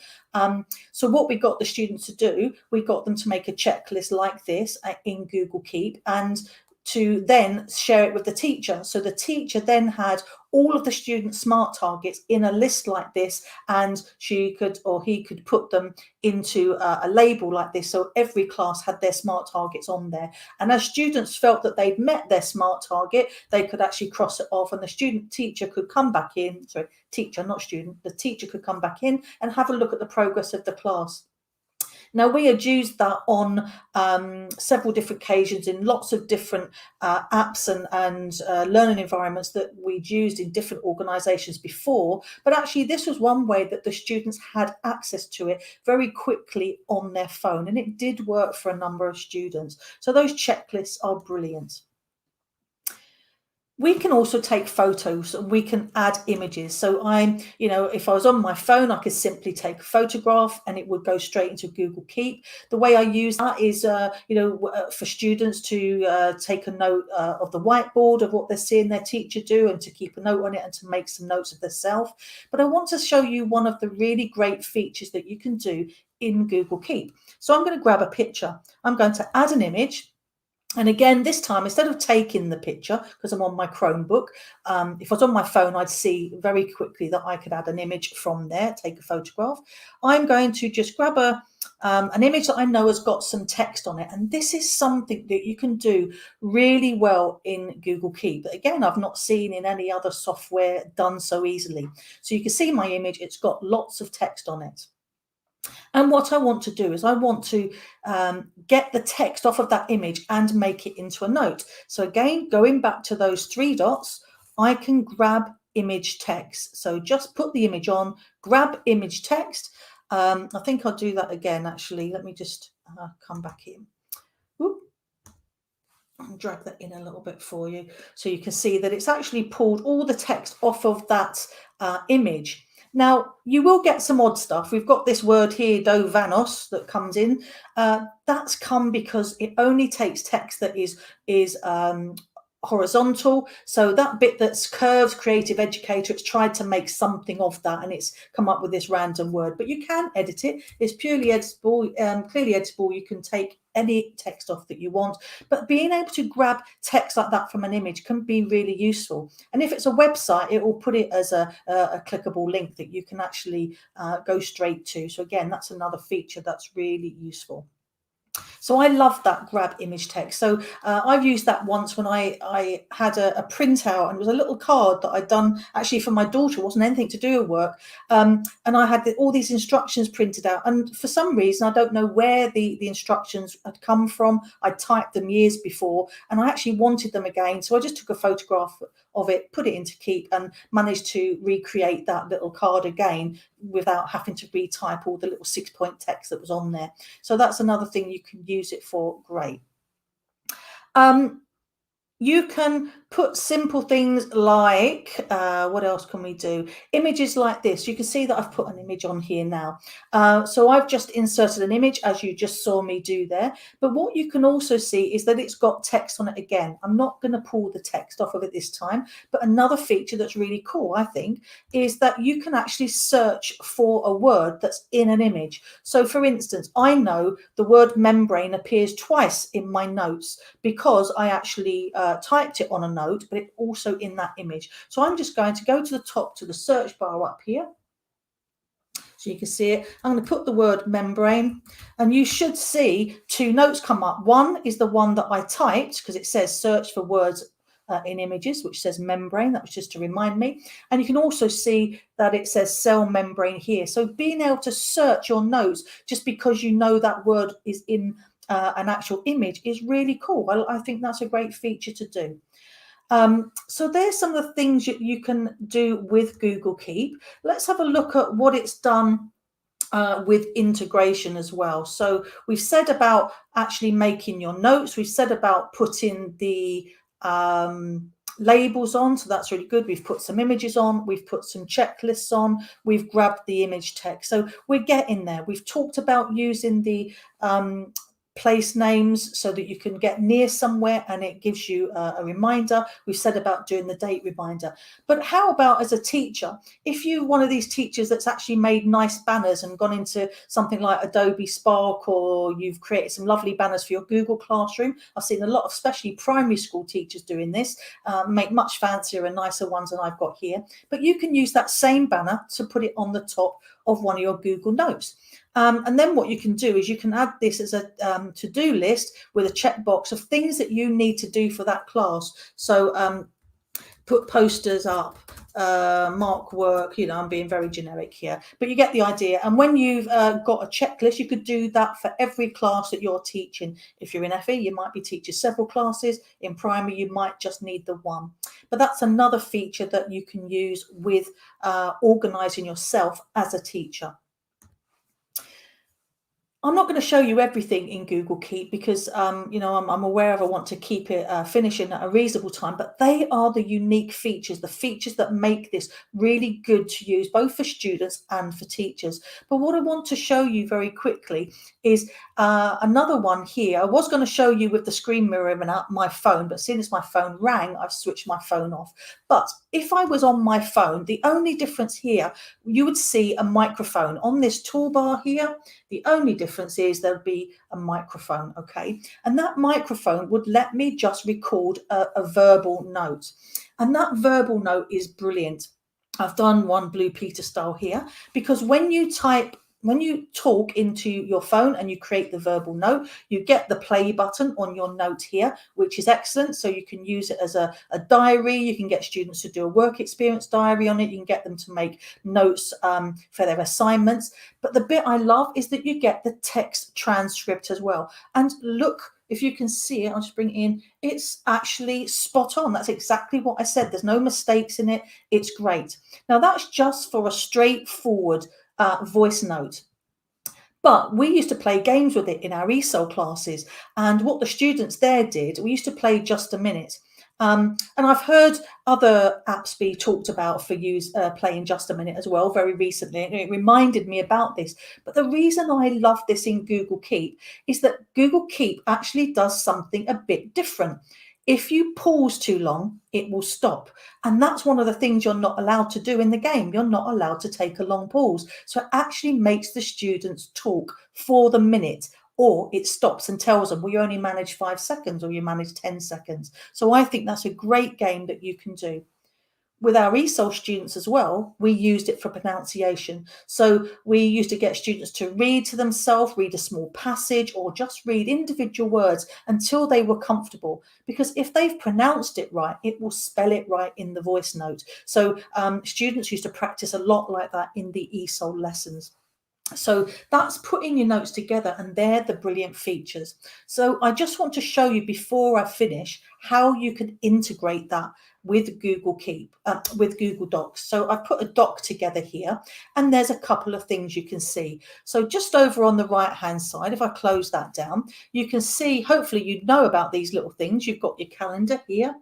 So what we got the students to do, we got them to make a checklist like this in Google Keep, and to then share it with the teacher. So the teacher then had all of the students' SMART targets in a list like this, and she could, or he could, put them into a label like this. So every class had their SMART targets on there. And as students felt that they'd met their SMART target, they could actually cross it off, and the teacher could come back in, sorry, teacher, not student, the teacher could come back in and have a look at the progress of the class. Now, we had used that on several different occasions in lots of different apps and learning environments that we'd used in different organisations before. But actually, this was one way that the students had access to it very quickly on their phone. And it did work for a number of students. So those checklists are brilliant. we can also take photos and we can add images. So if I was on my phone, I could simply take a photograph and it would go straight into Google Keep. The way I use that is, for students to take a note of the whiteboard of what they're seeing their teacher do and to keep a note on it and to make some notes of themselves. But I want to show you one of the really great features that you can do in Google Keep. So I'm going to grab a picture. I'm going to add an image. And again, this time, instead of taking the picture, because I'm on my Chromebook, if I was on my phone, I'd see very quickly that I could add an image from there, take a photograph. I'm going to just grab an image that I know has got some text on it. And this is something that you can do really well in Google Keep. But again, I've not seen in any other software done so easily. So you can see my image, it's got lots of text on it. And what I want to do is I want to get the text off of that image and make it into a note. So again, going back to those 3 dots, I can grab image text. So just put the image on, grab image text. I think I'll do that again, actually. Let me just come back in. Oop. Drag that in a little bit for you. So you can see that it's actually pulled all the text off of that image. Now, you will get some odd stuff. We've got this word here, do vanos, that comes in. That's come because it only takes text that is horizontal. So that bit that's curved, creative educator, it's tried to make something of that and it's come up with this random word. But you can edit it. It's purely editable, clearly editable. You can take any text off that you want, but being able to grab text like that from an image can be really useful. And if it's a website, it will put it as a clickable link that you can actually go straight to. So again, that's another feature that's really useful. So I love that grab image text. So I've used that once when I had a printout, and it was a little card that I'd done actually for my daughter. It wasn't anything to do with work. And I had all these instructions printed out. And for some reason, I don't know where the instructions had come from. I typed them years before and I actually wanted them again. So I just took a photograph of it, put it into Keep, and managed to recreate that little card again without having to retype all the little 6-point text that was on there. So that's another thing you can use it for. Great. You can put simple things like, what else can we do? Images like this. You can see that I've put an image on here now. So I've just inserted an image, as you just saw me do there. But what you can also see is that it's got text on it again. I'm not going to pull the text off of it this time. But another feature that's really cool, I think, is that you can actually search for a word that's in an image. So for instance, I know the word membrane appears twice in my notes because I actually typed it on a note, but it's also in that image. So I'm just going to go to the top, to the search bar up here. So you can see it. I'm going to put the word membrane and you should see 2 notes come up. One is the one that I typed because it says search for words in images, which says membrane. That was just to remind me. And you can also see that it says cell membrane here. So being able to search your notes just because you know that word is in an actual image is really cool. I think that's a great feature to do. So there's some of the things you can do with Google Keep. Let's have a look at what it's done with integration as well. So we've said about actually making your notes. We've said about putting the labels on, so that's really good. We've put some images on, we've put some checklists on, we've grabbed the image text. So we're getting there. We've talked about using the place names so that you can get near somewhere and it gives you a reminder. We've said about doing the date reminder. But how about as a teacher, if you're one of these teachers that's actually made nice banners and gone into something like Adobe Spark, or you've created some lovely banners for your Google Classroom. I've seen a lot of especially primary school teachers doing this, make much fancier and nicer ones than I've got here. But you can use that same banner to put it on the top of one of your Google Notes. And then what you can do is you can add this as a to-do list with a checkbox of things that you need to do for that class. So put posters up, mark work, I'm being very generic here, but you get the idea. And when you've got a checklist, you could do that for every class that you're teaching. If you're in FE, you might be teaching several classes. In primary, you might just need the one. But that's another feature that you can use with organising yourself as a teacher. I'm not going to show you everything in Google Keep because, you know, I'm aware of I want to keep it finishing at a reasonable time, but they are the unique features, the features that make this really good to use, both for students and for teachers. But what I want to show you very quickly is another one here. I was going to show you with the screen mirror in my phone, but as soon as my phone rang, I've switched my phone off. But if I was on my phone, the only difference here, you would see a microphone on this toolbar here. The only difference is there'll be a microphone, okay? And that microphone would let me just record a verbal note. And that verbal note is brilliant. I've done one Blue Peter style here because when you talk into your phone and you create the verbal note, you get the play button on your note here, which is excellent. So you can use it as a diary. You can get students to do a work experience diary on it. You can get them to make notes for their assignments. But the bit I love is that you get the text transcript as well. And look, if you can see it, I'll just bring it in. It's actually spot on. That's exactly what I said. There's no mistakes in it. It's great. Now that's just for a straightforward voice note. But we used to play games with it in our ESOL classes. And what the students there did, we used to play Just a Minute. And I've heard other apps be talked about for playing Just a Minute as well very recently. And it reminded me about this. But the reason I love this in Google Keep is that Google Keep actually does something a bit different. If you pause too long, it will stop. And that's one of the things you're not allowed to do in the game. You're not allowed to take a long pause. So it actually makes the students talk for the minute, or it stops and tells them, well, you only manage 5 seconds or you manage 10 seconds. So I think that's a great game that you can do. With our ESOL students as well, we used it for pronunciation. So we used to get students to read to themselves, read a small passage, or just read individual words until they were comfortable. Because if they've pronounced it right, it will spell it right in the voice note. So students used to practice a lot like that in the ESOL lessons. So that's putting your notes together, and they're the brilliant features. So I just want to show you before I finish how you can integrate that with Google Keep, with Google Docs. So I've put a doc together here, and there's a couple of things you can see. So just over on the right hand side, if I close that down, you can see, hopefully you know about these little things. You've got your calendar here,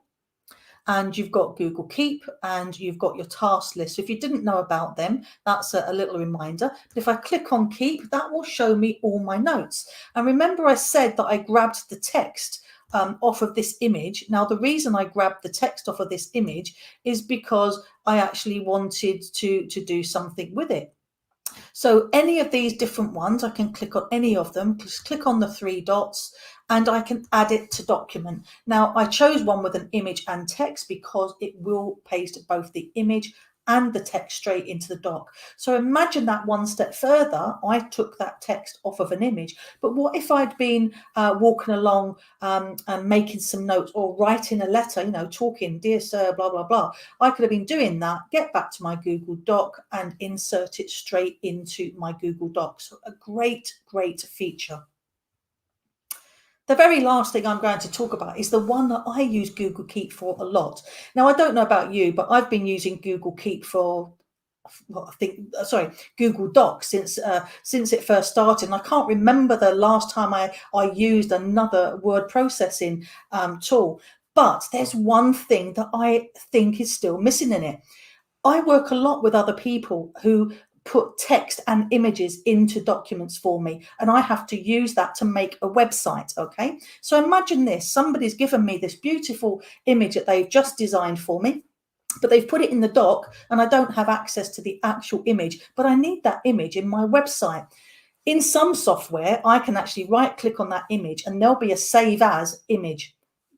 and you've got Google Keep, and you've got your task list. So if you didn't know about them, that's a little reminder. But if I click on Keep, that will show me all my notes. And remember I said that I grabbed the text off of this image. Now, the reason I grabbed the text off of this image is because I actually wanted to do something with it. So any of these different ones, I can click on any of them, just click on the 3 dots, and I can add it to document. Now, I chose one with an image and text because it will paste both the image and the text straight into the doc. So imagine that one step further, I took that text off of an image. But what if I'd been walking along and making some notes, or writing a letter, you know, talking, dear sir, blah, blah, blah. I could have been doing that, get back to my Google Doc and insert it straight into my Google Docs. So a great, great feature. The very last thing I'm going to talk about is the one that I use Google Keep for a lot. Now, I don't know about you, but I've been using Google Keep for, well, Google Docs since it first started. And I can't remember the last time I used another word processing tool. But there's one thing that I think is still missing in it. I work a lot with other people who put text and images into documents for me, and I have to use that to make a website. Okay, so imagine this: somebody's given me this beautiful image that they've just designed for me, but they've put it in the doc and I don't have access to the actual image, but I need that image in my website. In some software, I can actually right click on that image and there'll be a save as image.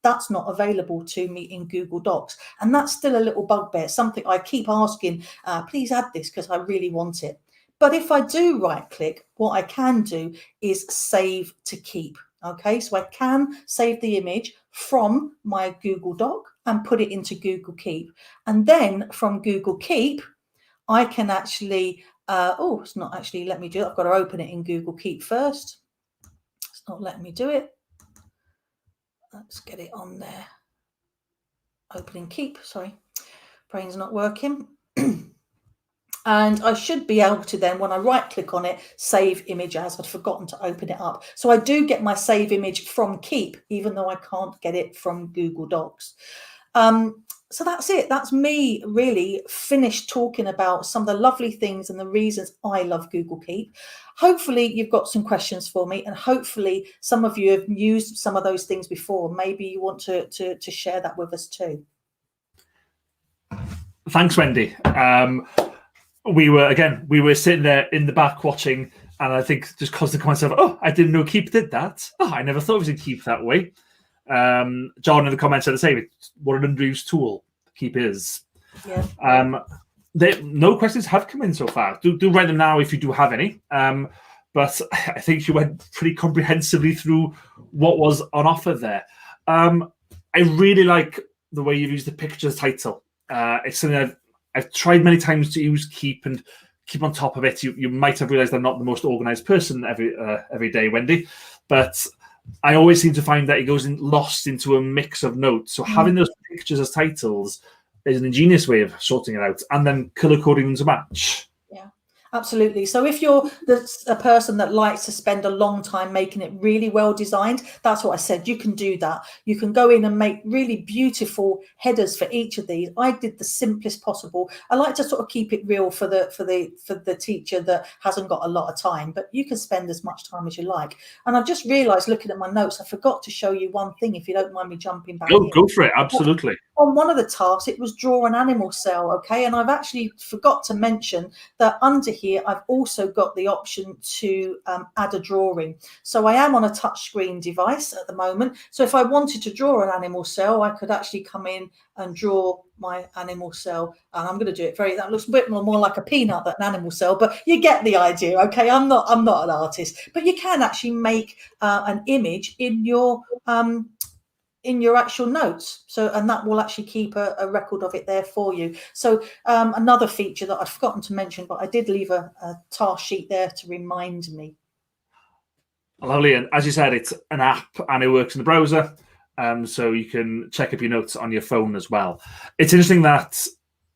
That's not available to me in Google Docs. And that's still a little bugbear, something I keep asking, please add this because I really want it. But if I do right click, what I can do is save to keep. Okay, so I can save the image from my Google Doc and put it into Google Keep. And then from Google Keep, I can actually, it's not actually let me do it. I've got to open it in Google Keep first. It's not letting me do it. Let's get it on there. Opening Keep, sorry. Brain's not working. And I should be able to then, when I right click on it, save image as. I'd forgotten to open it up. So I do get my save image from Keep, even though I can't get it from Google Docs. So that's it. That's me really finished talking about some of the lovely things and the reasons I love Google Keep. Hopefully you've got some questions for me, and hopefully some of you have used some of those things before. Maybe you want to share that with us too. Thanks, Wendy. We were sitting there in the back watching, and I think just caused the comments of, oh, I didn't know Keep did that. Oh, I never thought it was in Keep that way. John in the comments said the same. What an underused tool Keep is. Yeah. No questions have come in so far. Do write them now if you do have any. But I think you went pretty comprehensively through what was on offer there. I really like the way you've used the pictures title. It's something I've tried many times to use Keep and keep on top of it. You might have realised I'm not the most organised person every day, Wendy, but I always seem to find that it goes lost into a mix of notes. So having those pictures as titles is an ingenious way of sorting it out, and then colour coding them to match. Yeah, absolutely. So if you're a person that likes to spend a long time making it really well designed, that's what I said. You can do that. You can go in and make really beautiful headers for each of these. I did the simplest possible. I like to sort of keep it real for the teacher that hasn't got a lot of time, but you can spend as much time as you like. And I've just realised, looking at my notes, I forgot to show you one thing, if you don't mind me jumping back. Go for it. Absolutely. On one of the tasks, it was draw an animal cell, okay? And I've actually forgot to mention that under here, I've also got the option to add a drawing. So I am on a touchscreen device at the moment. So if I wanted to draw an animal cell, I could actually come in and draw my animal cell. And I'm going to do it that looks a bit more like a peanut than an animal cell, but you get the idea, okay? I'm not an artist, but you can actually make an image in your actual notes, and that will actually keep a record of it there for you. So another feature that I've forgotten to mention, but I did leave a task sheet there to remind me. Lovely. And as you said, it's an app and it works in the browser, so you can check up your notes on your phone as well. It's interesting that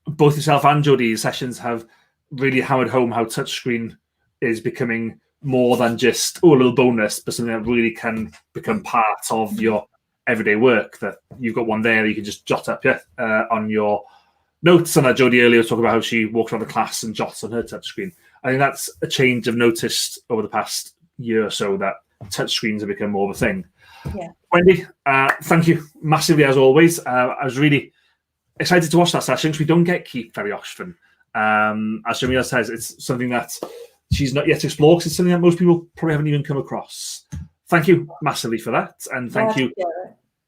both yourself and Jodie's sessions have really hammered home how touchscreen is becoming more than just a little bonus, but something that really can become part of your everyday work. That you've got one there that you can just jot up on your notes. And Jodie earlier was talking about how she walks around the class and jots on her touchscreen. I think that's a change I've noticed over the past year or so, that touchscreens have become more of a thing. Yeah. Wendy, thank you massively as always. I was really excited to watch that session because we don't get Keep very often. As Jamila says, it's something that she's not yet explored, because it's something that most people probably haven't even come across. Thank you massively for that. And thank you,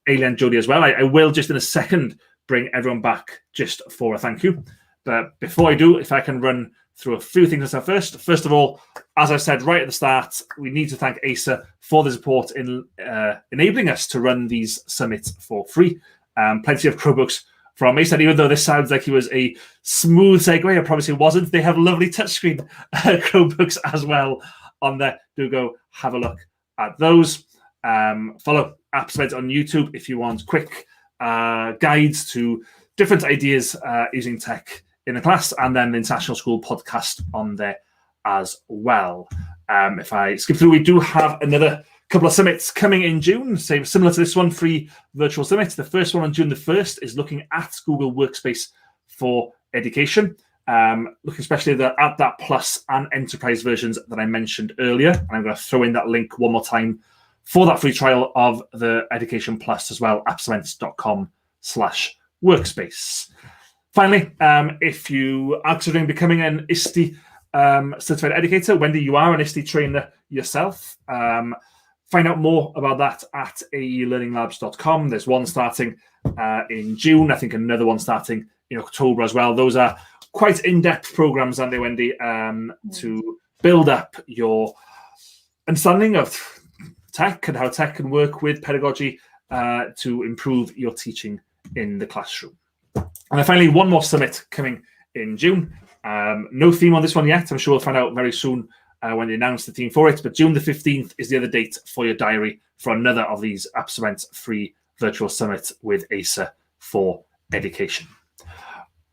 Eilidh and Jodie as well. I will just in a second bring everyone back just for a thank you. But before I do, if I can run through a few things myself first. First of all, as I said right at the start, we need to thank ASA for the support in enabling us to run these summits for free. Plenty of Chromebooks from ASA. Even though this sounds like it was a smooth segue, I promise it wasn't. They have lovely touchscreen Chromebooks as well on there. Do go have a look at those. Follow Apps Event on YouTube if you want quick guides to different ideas using tech in the class, and then the International School podcast on there as well. If I skip through, we do have another couple of summits coming in June, similar to this one, free virtual summits. The first one on June the 1st is looking at Google Workspace for education, looking especially at that Plus and Enterprise versions that I mentioned earlier. And I'm going to throw in that link one more time for that free trial of the Education Plus as well, appsevents.com/workspace. Finally, if you are considering becoming an ISTE certified educator, Wendy, you are an ISTE trainer yourself. Find out more about that at aelearninglabs.com. There's one starting in June, I think another one starting in October as well. Those are quite in-depth programs, aren't they, Wendy, to build up your understanding of tech and how tech can work with pedagogy to improve your teaching in the classroom. And then finally, one more summit coming in June. No theme on this one yet. I'm sure we'll find out very soon when they announce the theme for it. But June the 15th is the other date for your diary for another of these Apps Event free virtual summits with ASA for education.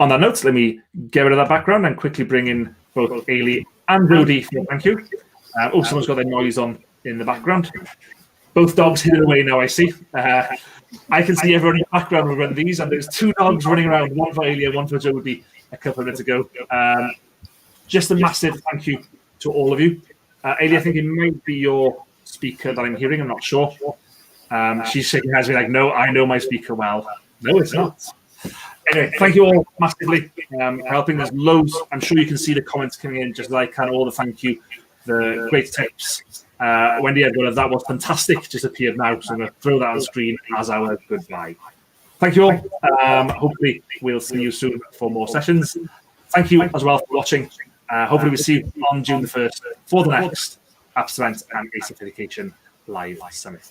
On that note, let me get rid of that background and quickly bring in both Eilidh and Jodie for thank you. Oh, someone's got their noise on in the background. Both dogs hidden away now, I see. I can see everyone in the background will run these, and there's 2 dogs running around, one for Eilidh and one for Jodie a couple of minutes ago. Just a massive thank you to all of you. Eilidh, I think it might be your speaker that I'm hearing, I'm not sure. She's shaking her head, being like, no, I know my speaker well. No, it's not. Anyway, thank you all massively for helping. There's loads. I'm sure you can see the comments coming in, just as I can, all the thank you, the great tips. Wendy Edward, that was fantastic, just appeared now, so I'm going to throw that on screen as our goodbye. Thank you all. Hopefully, we'll see you soon for more sessions. Thank you as well for watching. Hopefully, we'll see you on June the 1st for the next Apps Event and A Certification Live Summit.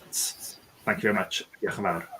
Thank you very much. Diolch yn fawr.